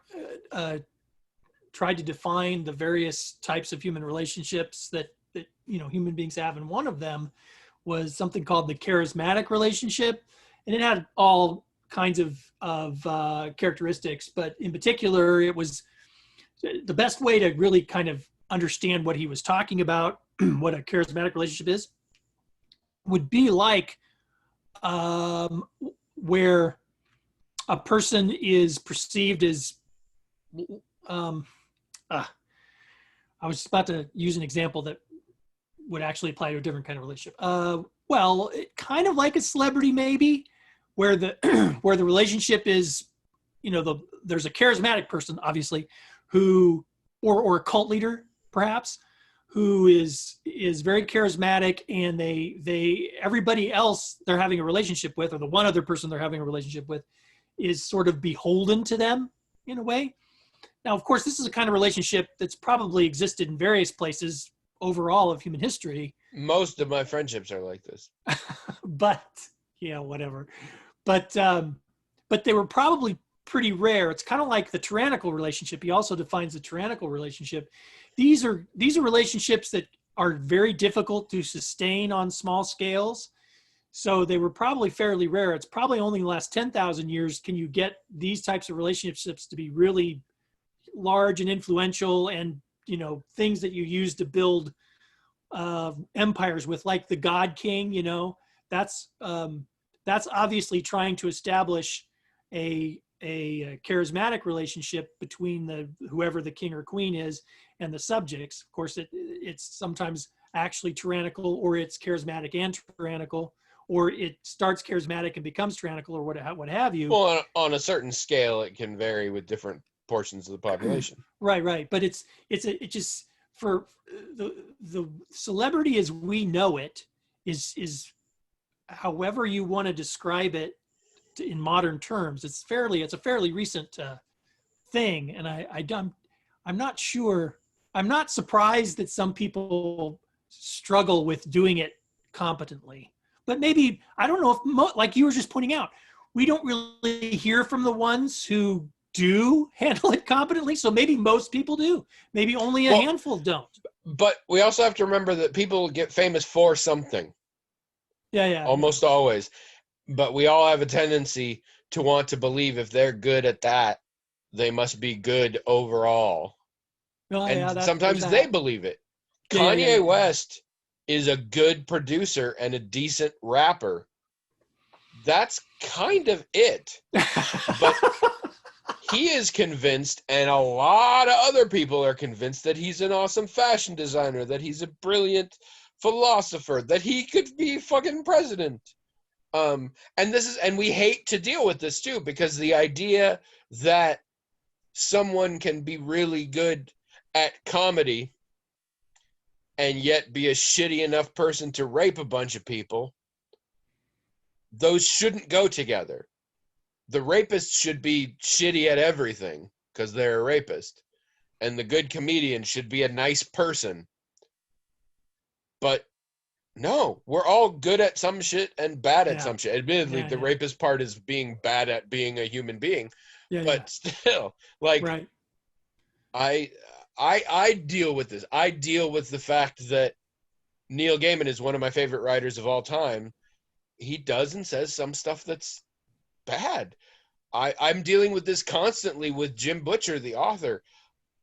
S2: to define the various types of human relationships that human beings have, and one of them was something called the charismatic relationship, and it had all kinds of characteristics, but in particular, it was the best way to really kind of understand what he was talking about, what a charismatic relationship is, would be like where a person is perceived as I was about to use an example that would actually apply to a different kind of relationship. Well, kind of like a celebrity, maybe, where the where the relationship is, there's a charismatic person, obviously, who, or a cult leader, perhaps, who is very charismatic, and they everybody else they're having a relationship with, or the one other person they're having a relationship with, is sort of beholden to them in a way. Now, of course, this is a kind of relationship that's probably existed in various places overall of human history.
S1: Most of my friendships are like this.
S2: But yeah, whatever. But they were probably pretty rare. It's kind of like the tyrannical relationship. He also defines the tyrannical relationship. These are relationships that are very difficult to sustain on small scales. So they were probably fairly rare. It's probably only in the last 10,000 years can you get these types of relationships to be really large and influential, and things that you use to build empires with, like the God King. That's obviously trying to establish a charismatic relationship between whoever the king or queen is and the subjects. Of course, it's sometimes actually tyrannical, or it's charismatic and tyrannical, or it starts charismatic and becomes tyrannical, or what have you.
S1: Well, on a certain scale, it can vary with different portions of the population.
S2: Right. But it just, for the celebrity as we know it is however you want to describe it in modern terms. It's a fairly recent thing, and I'm not sure. I'm not surprised that some people struggle with doing it competently. But maybe, I don't know if, like you were just pointing out, we don't really hear from the ones who do handle it competently. So maybe most people do. Maybe only a handful don't.
S1: But we also have to remember that people get famous for something.
S2: Yeah.
S1: Almost always. But we all have a tendency to want to believe if they're good at that, they must be good overall. Sometimes they believe it. Kanye West is a good producer and a decent rapper. That's kind of it. But he is convinced, and a lot of other people are convinced, that he's an awesome fashion designer, that he's a brilliant philosopher, that he could be fucking president. And we hate to deal with this too, because the idea that someone can be really good at comedy and yet be a shitty enough person to rape a bunch of people, those shouldn't go together. The rapist should be shitty at everything because they're a rapist, and the good comedian should be a nice person. But no, we're all good at some shit and bad at some shit. Admittedly, the rapist part is being bad at being a human being, but still, like,
S2: right.
S1: I deal with this. I deal with the fact that Neil Gaiman is one of my favorite writers of all time. He does and says some stuff that's bad. I'm dealing with this constantly with Jim Butcher, the author.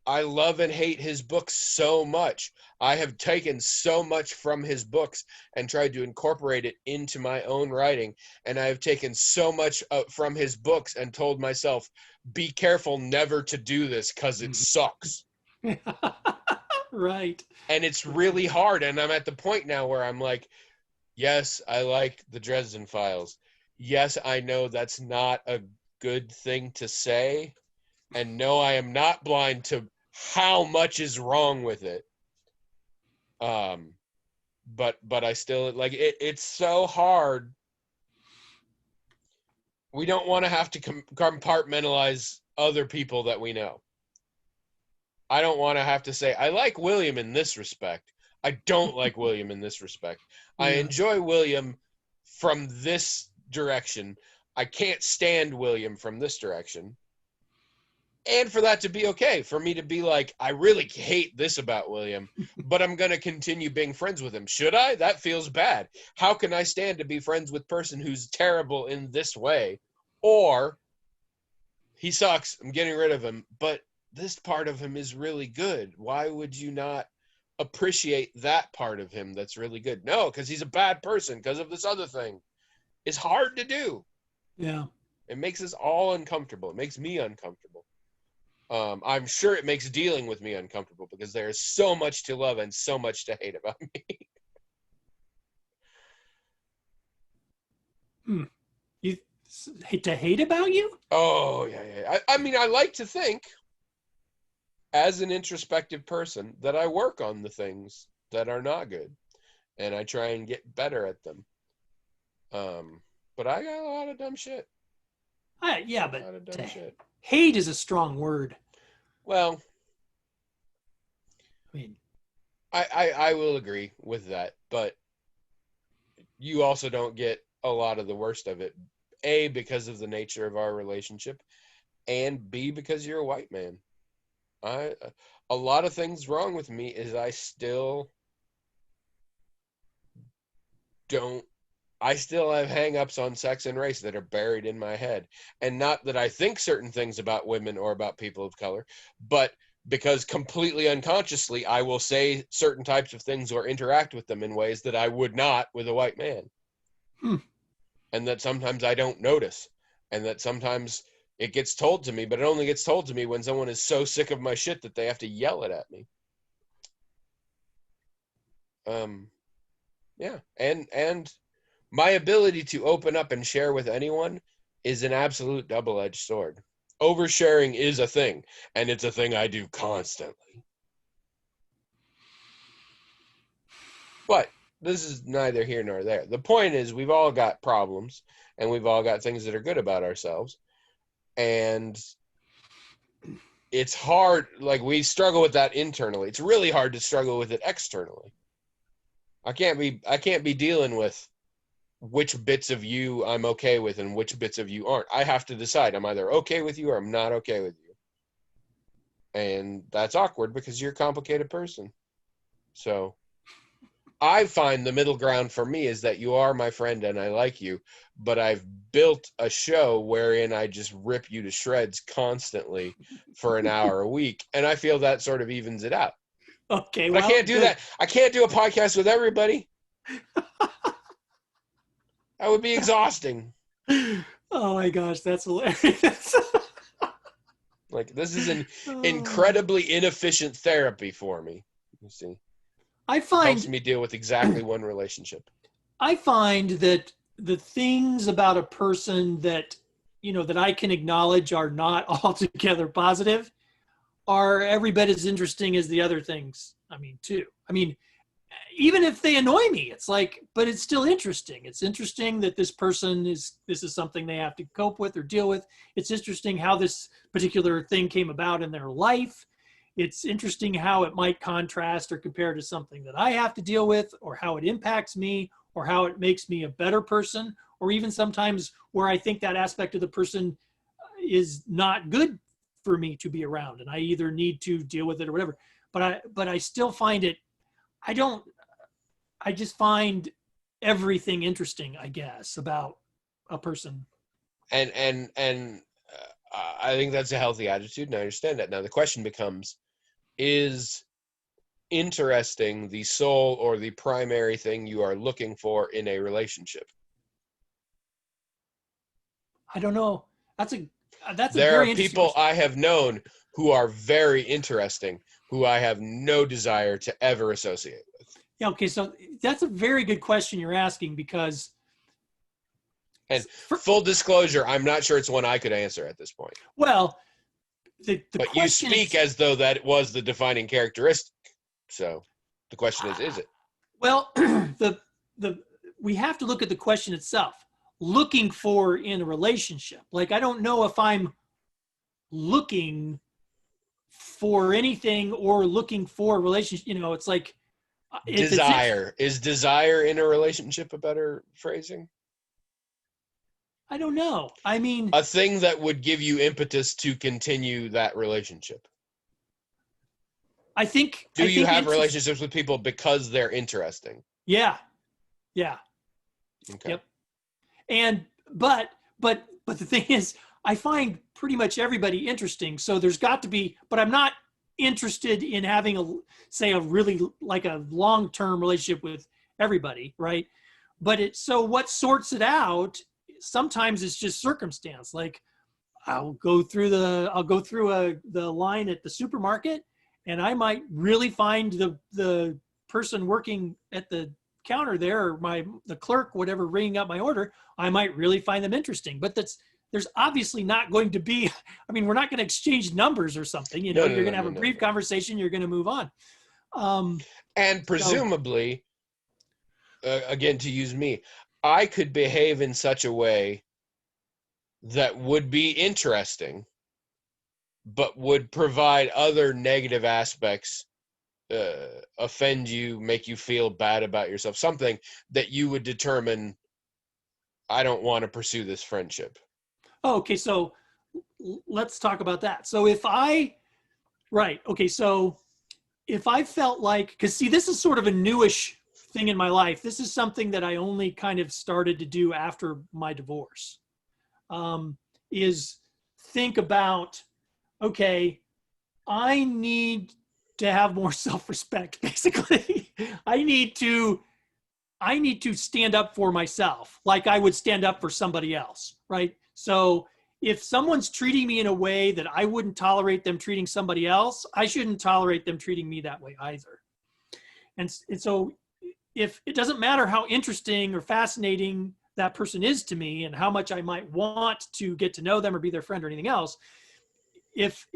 S1: I love and hate his books so much. I have taken so much from his books and tried to incorporate it into my own writing. And I have taken so much from his books and told myself, be careful never to do this because it sucks.
S2: Right.
S1: And it's really hard. And I'm at the point now where I'm like, yes, I like the Dresden Files. Yes, I know that's not a good thing to say. And no, I am not blind to how much is wrong with it. But I still, like, it's so hard. We don't want to have to compartmentalize other people that we know. I don't want to have to say, I like William in this respect. I don't like William in this respect.
S2: Yeah.
S1: I enjoy William from this direction. I can't stand William from this direction. And for that to be okay, for me to be like, I really hate this about William, but I'm going to continue being friends with him. Should I? That feels bad. How can I stand to be friends with a person who's terrible in this way? Or, he sucks, I'm getting rid of him, but this part of him is really good. Why would you not appreciate that part of him that's really good? No, because he's a bad person because of this other thing. It's hard to do.
S2: Yeah.
S1: It makes us all uncomfortable. It makes me uncomfortable. I'm sure it makes dealing with me uncomfortable because there is so much to love and so much to hate about me.
S2: You hate to hate about you?
S1: Oh, yeah. I mean, I like to think, as an introspective person, that I work on the things that are not good, and I try and get better at them. But I got a lot of dumb shit.
S2: Yeah, but hate is a strong word.
S1: Well,
S2: I mean,
S1: I will agree with that, but you also don't get a lot of the worst of it. A, because of the nature of our relationship, and B, because you're a white man. A lot of things wrong with me is I still have hang-ups on sex and race that are buried in my head. And not that I think certain things about women or about people of color, but because completely unconsciously I will say certain types of things or interact with them in ways that I would not with a white man. And that sometimes I don't notice. And that sometimes it gets told to me, but it only gets told to me when someone is so sick of my shit that they have to yell it at me. Yeah. And my ability to open up and share with anyone is an absolute double-edged sword. Oversharing is a thing, and it's a thing I do constantly. But this is neither here nor there. The point is, we've all got problems, and we've all got things that are good about ourselves. And it's hard, like, we struggle with that internally. It's really hard to struggle with it externally. I can't be dealing with which bits of you I'm okay with and which bits of you aren't. I have to decide. I'm either okay with you or I'm not okay with you. And that's awkward because you're a complicated person. So I find the middle ground for me is that you are my friend and I like you, but I've built a show wherein I just rip you to shreds constantly for an hour a week. And I feel that sort of evens it out.
S2: Okay.
S1: But I can't do that. I can't do a podcast with everybody. That would be exhausting.
S2: Oh my gosh, that's hilarious.
S1: Like, this is an incredibly inefficient therapy for me. You see?
S2: I
S1: Helps
S2: find
S1: me deal with exactly one relationship.
S2: I find that the things about a person that, that I can acknowledge are not altogether positive are every bit as interesting as the other things. Too. Even if they annoy me, it's like, but it's still interesting. It's interesting that this is something they have to cope with or deal with. It's interesting how this particular thing came about in their life. It's interesting how it might contrast or compare to something that I have to deal with, or how it impacts me, or how it makes me a better person, or even sometimes where I think that aspect of the person is not good for me to be around, and I either need to deal with it or whatever. But I still find it. I just find everything interesting, I guess, about a person.
S1: And I think that's a healthy attitude, and I understand that. Now the question becomes, is interesting the sole or the primary thing you are looking for in a relationship?
S2: I don't know. That's a
S1: There
S2: very
S1: are
S2: interesting
S1: people
S2: question.
S1: I have known who are very interesting, who I have no desire to ever associate with.
S2: Yeah, okay, so that's a very good question you're asking, because
S1: And
S2: for,
S1: full disclosure, I'm not sure it's one I could answer at this point.
S2: well, the
S1: But you
S2: question
S1: speak
S2: is,
S1: as though that was the defining characteristic. So the question is it?
S2: well, the we have to look at the question itself. Looking for in a relationship. Like, I don't know if I'm looking for anything or looking for a relationship. It's like, if it's
S1: Desire. Is desire in a relationship a better phrasing?
S2: I don't know.
S1: A thing that would give you impetus to continue that relationship.
S2: I think
S1: Do you have
S2: interest,
S1: relationships with people because they're interesting?
S2: yeah,
S1: Okay.
S2: yep. And but the thing is, I find pretty much everybody interesting. So there's got to be, but I'm not interested in having a really like a long-term relationship with everybody, right? So what sorts it out? Sometimes it's just circumstance. Like, I'll go through the line at the supermarket, and I might really find the person working at the counter there, or the clerk, whatever, ringing up my order. I might really find them interesting. But there's obviously not going to be. We're not going to exchange numbers or something. You're going to have a brief conversation. You're going to move on.
S1: And presumably, again, to use me, I could behave in such a way that would be interesting, but would provide other negative aspects, offend you, make you feel bad about yourself, something that you would determine, I don't want to pursue this friendship.
S2: Oh, okay, so let's talk about that. So if I felt like, because see, this is sort of a newish thing in my life. This is something that I only kind of started to do after my divorce. Is think about, okay, I need to have more self-respect, basically. I need to stand up for myself like I would stand up for somebody else, right? So if someone's treating me in a way that I wouldn't tolerate them treating somebody else, I shouldn't tolerate them treating me that way either. And so if it doesn't matter how interesting or fascinating that person is to me and how much I might want to get to know them or be their friend or anything else, if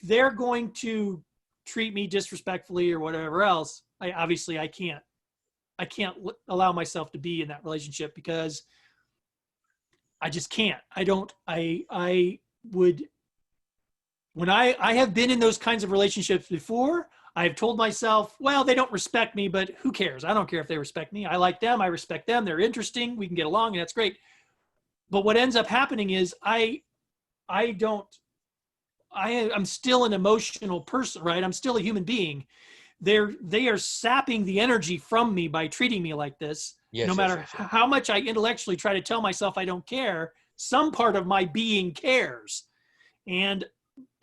S2: they're going to treat me disrespectfully or whatever else, I can't allow myself to be in that relationship, because I just can't. I would, when I have been in those kinds of relationships before, I've told myself, well, they don't respect me, but who cares? I don't care if they respect me. I like them. I respect them. They're interesting. We can get along, and that's great. But what ends up happening is I'm still an emotional person, right? I'm still a human being. They are sapping the energy from me by treating me like this.
S1: Yes,
S2: No matter how much I intellectually try to tell myself I don't care, some part of my being cares. And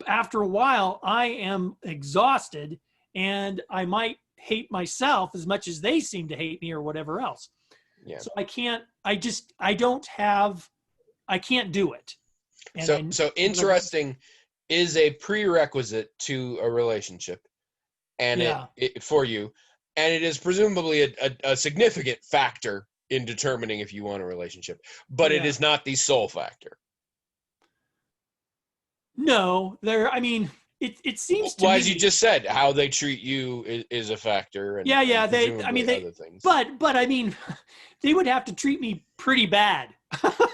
S2: after a while, I am exhausted, and I might hate myself as much as they seem to hate me or whatever else.
S1: Yeah.
S2: So I can't do it. And
S1: so interesting is a prerequisite to a relationship, and
S2: yeah.
S1: it for you. And it is presumably a significant factor in determining if you want a relationship, but it
S2: Yeah.
S1: is not the sole factor.
S2: No, I mean, it seems to
S1: Well,
S2: me.
S1: as you just said, how they treat you is a factor, and,
S2: Yeah,
S1: and
S2: I mean,
S1: presumably other things.
S2: but I mean, they would have to treat me pretty bad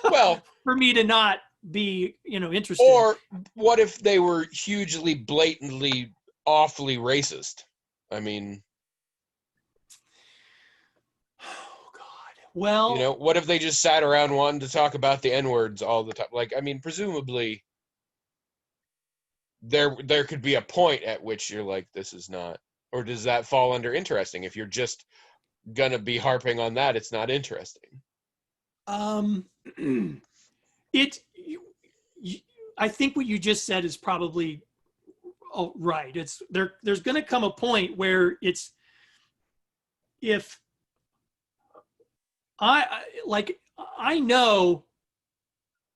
S1: Well,
S2: for me to not be, interested.
S1: or what if they were hugely, blatantly, awfully racist? I mean,
S2: Oh God. Well,
S1: what if they just sat around wanting to talk about the N-words all the time? Like, I mean, presumably there could be a point at which you're like, this is not, or does that fall under interesting? If you're just gonna be harping on that, it's not interesting.
S2: it. I think what you just said is probably right. It's there. There's going to come a point where it's if I know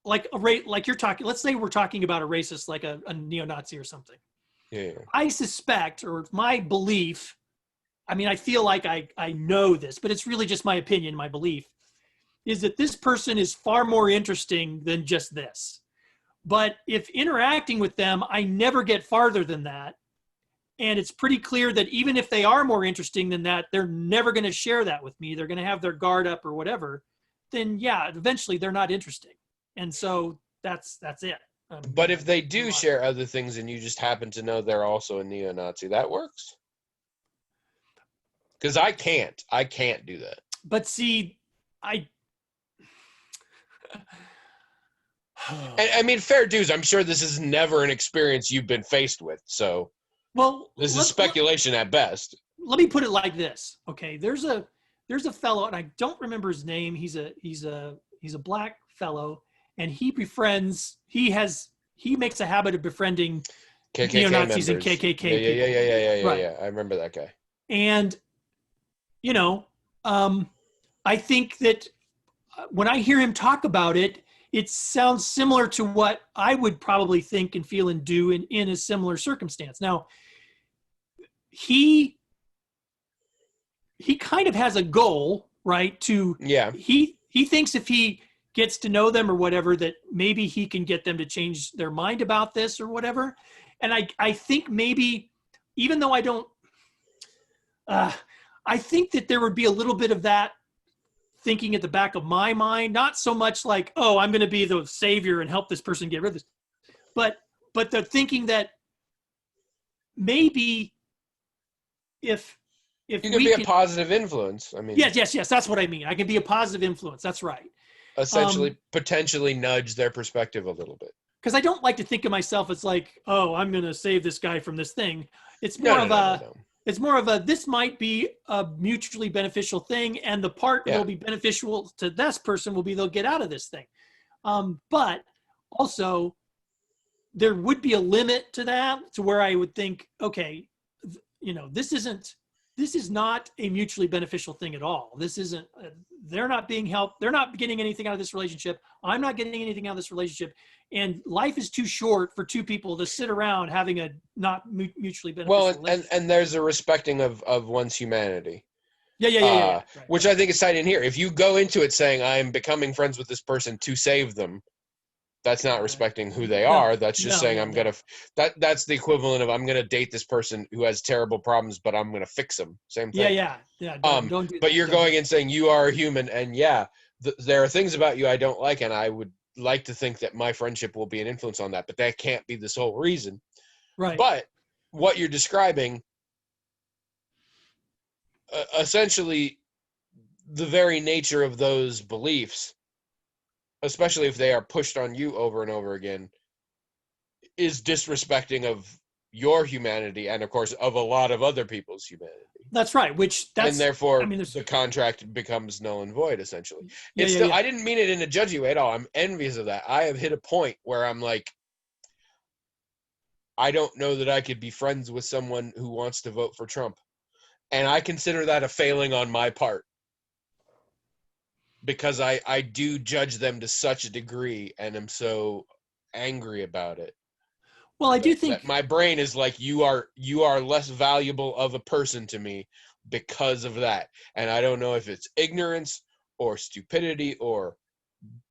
S2: like like you're talking. Let's say we're talking about a racist like a neo-Nazi or something.
S1: Yeah.
S2: I suspect, or my belief, I mean, I feel like I know this, but it's really just my opinion, my belief, is that this person is far more interesting than just this. But if interacting with them, I never get farther than that. And it's pretty clear that even if they are more interesting than that, they're never going to share that with me. They're going to have their guard up or whatever. Then yeah, eventually they're not interesting. And so that's it.
S1: But if they do share other things and you just happen to know they're also a neo-Nazi, that works? Because I can't do that.
S2: But see,
S1: I mean, fair dues. I'm sure this is never an experience you've been faced with. So,
S2: well,
S1: this is speculation at best.
S2: Let me put it like this. Okay, there's a fellow, and I don't remember his name. He's a black fellow, and he makes a habit of befriending
S1: KKK
S2: neo-Nazis
S1: members.
S2: and KKK
S1: yeah,
S2: people. Right.
S1: Yeah. I remember that guy.
S2: And I think that when I hear him talk about it, it sounds similar to what I would probably think and feel and do in a similar circumstance. Now, he kind of has a goal, right? He thinks if he gets to know them or whatever, that maybe he can get them to change their mind about this or whatever. And I think maybe, even though I don't, I think that there would be a little bit of that thinking at the back of my mind, not so much like, oh, I'm going to be the savior and help this person get rid of this, but the thinking that maybe if
S1: you can be a positive influence. I mean,
S2: yes, that's what I mean. I can be a positive influence. That's right.
S1: Essentially, potentially nudge their perspective a little bit.
S2: Because I don't like to think of myself as like, oh, I'm going to save this guy from this thing. It's more It's more of a, this might be a mutually beneficial thing, and the part that will be beneficial to this person will be they'll get out of this thing. But also, there would be a limit to that, to where I would think, okay, this is not a mutually beneficial thing at all. This isn't, they're not being helped. They're not getting anything out of this relationship. I'm not getting anything out of this relationship. And life is too short for two people to sit around having a not mutually beneficial relationship.
S1: And there's a respecting of one's humanity.
S2: Yeah. Right.
S1: Which I think is cited in here. If you go into it saying, I'm becoming friends with this person to save them, that's not respecting who they are. That's just saying that's the equivalent of, I'm gonna date this person who has terrible problems, but I'm gonna fix them. Same thing.
S2: Yeah. Don't do
S1: but you're going and saying you are a human, and there are things about you I don't like, and I would like to think that my friendship will be an influence on that, but that can't be the sole reason.
S2: Right.
S1: But what you're describing, essentially, the very nature of those beliefs, especially if they are pushed on you over and over again, is disrespecting of your humanity and, of course, of a lot of other people's humanity.
S2: That's right.
S1: And therefore, the contract becomes null and void, essentially. I didn't mean it in a judgy way at all. I'm envious of that. I have hit a point where I'm like, I don't know that I could be friends with someone who wants to vote for Trump. And I consider that a failing on my part, because I do judge them to such a degree and am so angry about it.
S2: Well, I do think
S1: that my brain is like, you are less valuable of a person to me because of that. And I don't know if it's ignorance or stupidity or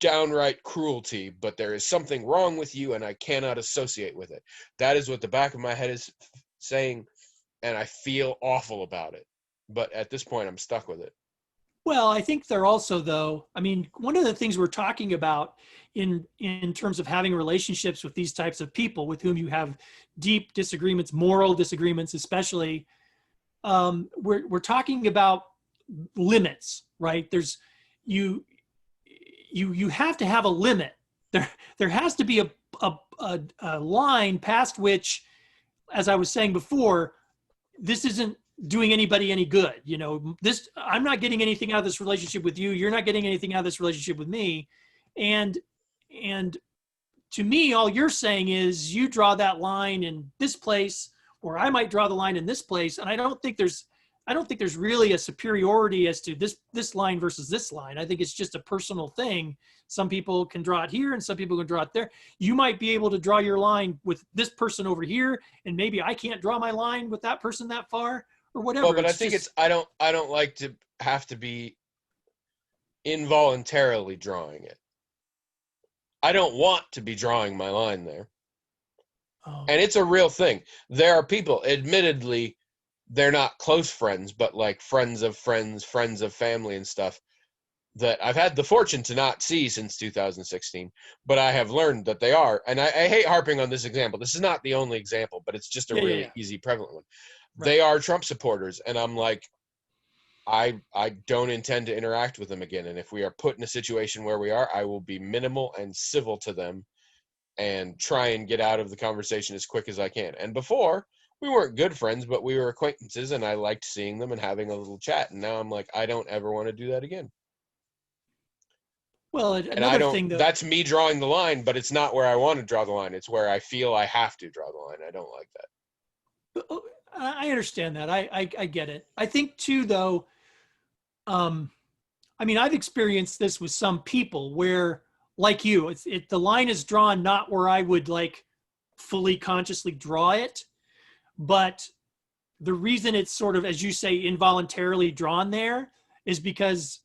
S1: downright cruelty, but there is something wrong with you and I cannot associate with it. That is what the back of my head is saying, and I feel awful about it. But at this point, I'm stuck with it.
S2: Well, I think they're also, though, I mean, one of the things we're talking about in terms of having relationships with these types of people with whom you have deep disagreements, moral disagreements especially, we're talking about limits, right? There's you have to have a limit. There has to be a line past which, as I was saying before, this isn't doing anybody any good. You know, this, I'm not getting anything out of this relationship with you. You're not getting anything out of this relationship with me. And to me, all you're saying is you draw that line in this place, or I might draw the line in this place. And I don't think there's really a superiority as to this line versus this line. I think it's just a personal thing. Some people can draw it here and some people can draw it there. You might be able to draw your line with this person over here, and maybe I can't draw my line with that person that far, or whatever.
S1: Well, but I think I don't like to have to be involuntarily drawing it. I don't want to be drawing my line there.
S2: Oh.
S1: And it's a real thing. There are people, admittedly, they're not close friends, but like friends of friends, friends of family and stuff that I've had the fortune to not see since 2016, but I have learned that they are. And I hate harping on this example. This is not the only example, but it's just a really easy, prevalent one. Right. They are Trump supporters. And I'm like, I don't intend to interact with them again. And if we are put in a situation where we are, I will be minimal and civil to them and try and get out of the conversation as quick as I can. And before, we weren't good friends, but we were acquaintances, and I liked seeing them and having a little chat. And now I'm like, I don't ever want to do that again.
S2: Well, another thing, though,
S1: that's me drawing the line, but it's not where I want to draw the line. It's where I feel I have to draw the line. I don't like that.
S2: I understand that. I get it. I think too, though, I mean, I've experienced this with some people where, like you, the line is drawn not where I would like fully consciously draw it, but the reason it's sort of, as you say, involuntarily drawn there is because,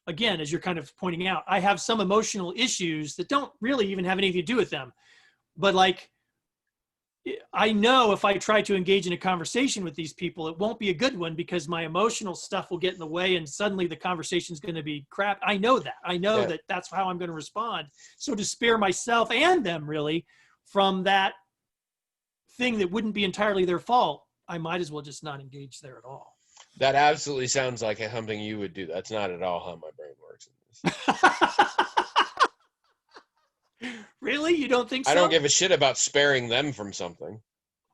S2: again, as you're kind of pointing out, I have some emotional issues that don't really even have anything to do with them. But like, I know if I try to engage in a conversation with these people, it won't be a good one because my emotional stuff will get in the way and suddenly the conversation is going to be crap. I know that. I know that that's how I'm going to respond. So to spare myself and them really from that thing that wouldn't be entirely their fault, I might as well just not engage there at all.
S1: That absolutely sounds like something you would do. That's not at all how my brain works in this.
S2: Really? You don't think so?
S1: I don't give a shit about sparing them from something.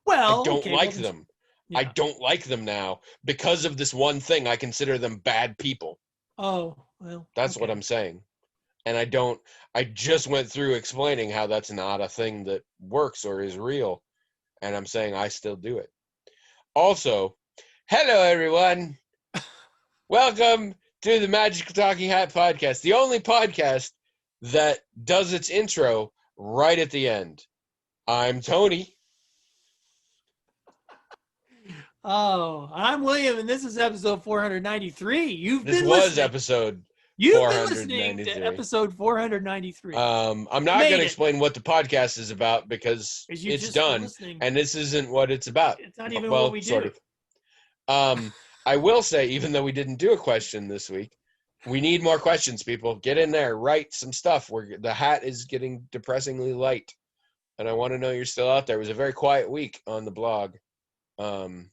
S2: Well,
S1: I don't like them. Yeah. I don't like them now. Because of this one thing, I consider them bad people.
S2: Oh, well.
S1: That's what I'm saying. And I just went through explaining how that's not a thing that works or is real. And I'm saying I still do it. Also, hello, everyone. Welcome to the Magical Talking Hat Podcast, the only podcast that does its intro right at the end. I'm Tony.
S2: Oh, I'm William, and this is episode 493.
S1: This was episode 493.
S2: You've been listening to episode 493.
S1: I'm not going to explain what the podcast is about because it's done, and this isn't what it's about.
S2: It's not even what we do.
S1: Sort of. I will say, even though we didn't do a question this week, we need more questions, people. Get in there, write some stuff. The hat is getting depressingly light, and I want to know you're still out there. It was a very quiet week on the blog, so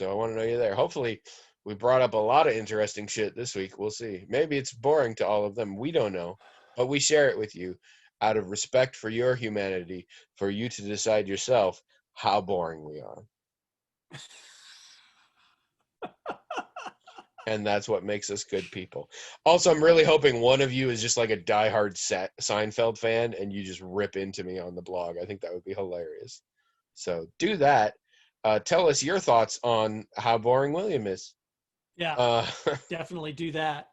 S1: I want to know you're there. Hopefully, we brought up a lot of interesting shit this week. We'll see. Maybe it's boring to all of them. We don't know, but we share it with you out of respect for your humanity, for you to decide yourself how boring we are. And that's what makes us good people. Also, I'm really hoping one of you is just like a diehard Seinfeld fan and you just rip into me on the blog. I think that would be hilarious. So do that. Tell us your thoughts on how boring William is.
S2: Yeah, definitely do that.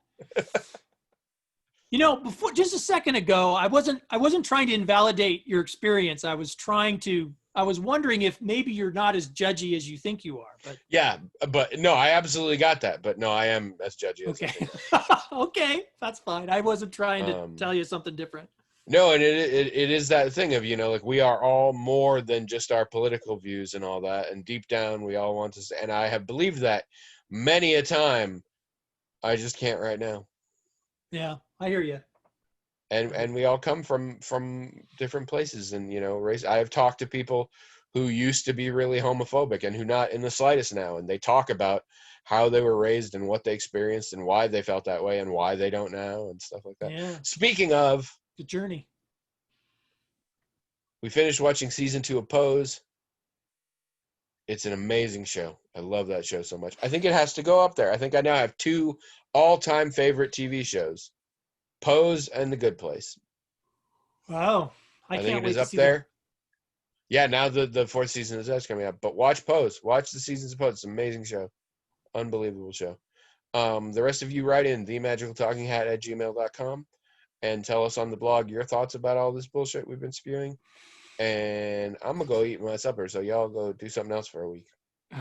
S2: You know, before just a second ago, I wasn't trying to invalidate your experience. I was trying to I was wondering if maybe you're not as judgy as you think you are, but
S1: Yeah, but no, I absolutely got that. But no, I am as judgy as I
S2: okay.
S1: think.
S2: Okay, that's fine. I wasn't trying to
S1: Um,
S2: tell you something different.
S1: No, and it is that thing of, like we are all more than just our political views and all that. And deep down, we all want to say, and I have believed that many a time. I just can't right now.
S2: Yeah, I hear you.
S1: And we all come from different places, and race. I have talked to people who used to be really homophobic and who not in the slightest now, and they talk about how they were raised and what they experienced and why they felt that way and why they don't now and stuff like that.
S2: Yeah,
S1: Speaking of,
S2: the journey.
S1: we finished watching season 2 of Pose. It's an amazing show. I love that show so much. I think it has to go up there. I think I now have 2 all-time favorite TV shows: Pose and The Good Place.
S2: Wow, I
S1: think
S2: can't
S1: it
S2: wait
S1: is
S2: to
S1: up
S2: see
S1: there. Yeah, now the 4th season is that's coming up. But watch Pose. Watch the seasons of Pose. It's an amazing show. Unbelievable show. The rest of you write in themagicaltalkinghat@gmail.com and tell us on the blog your thoughts about all this bullshit we've been spewing. And I'm going to go eat my supper, so y'all go do something else for a week.
S2: The.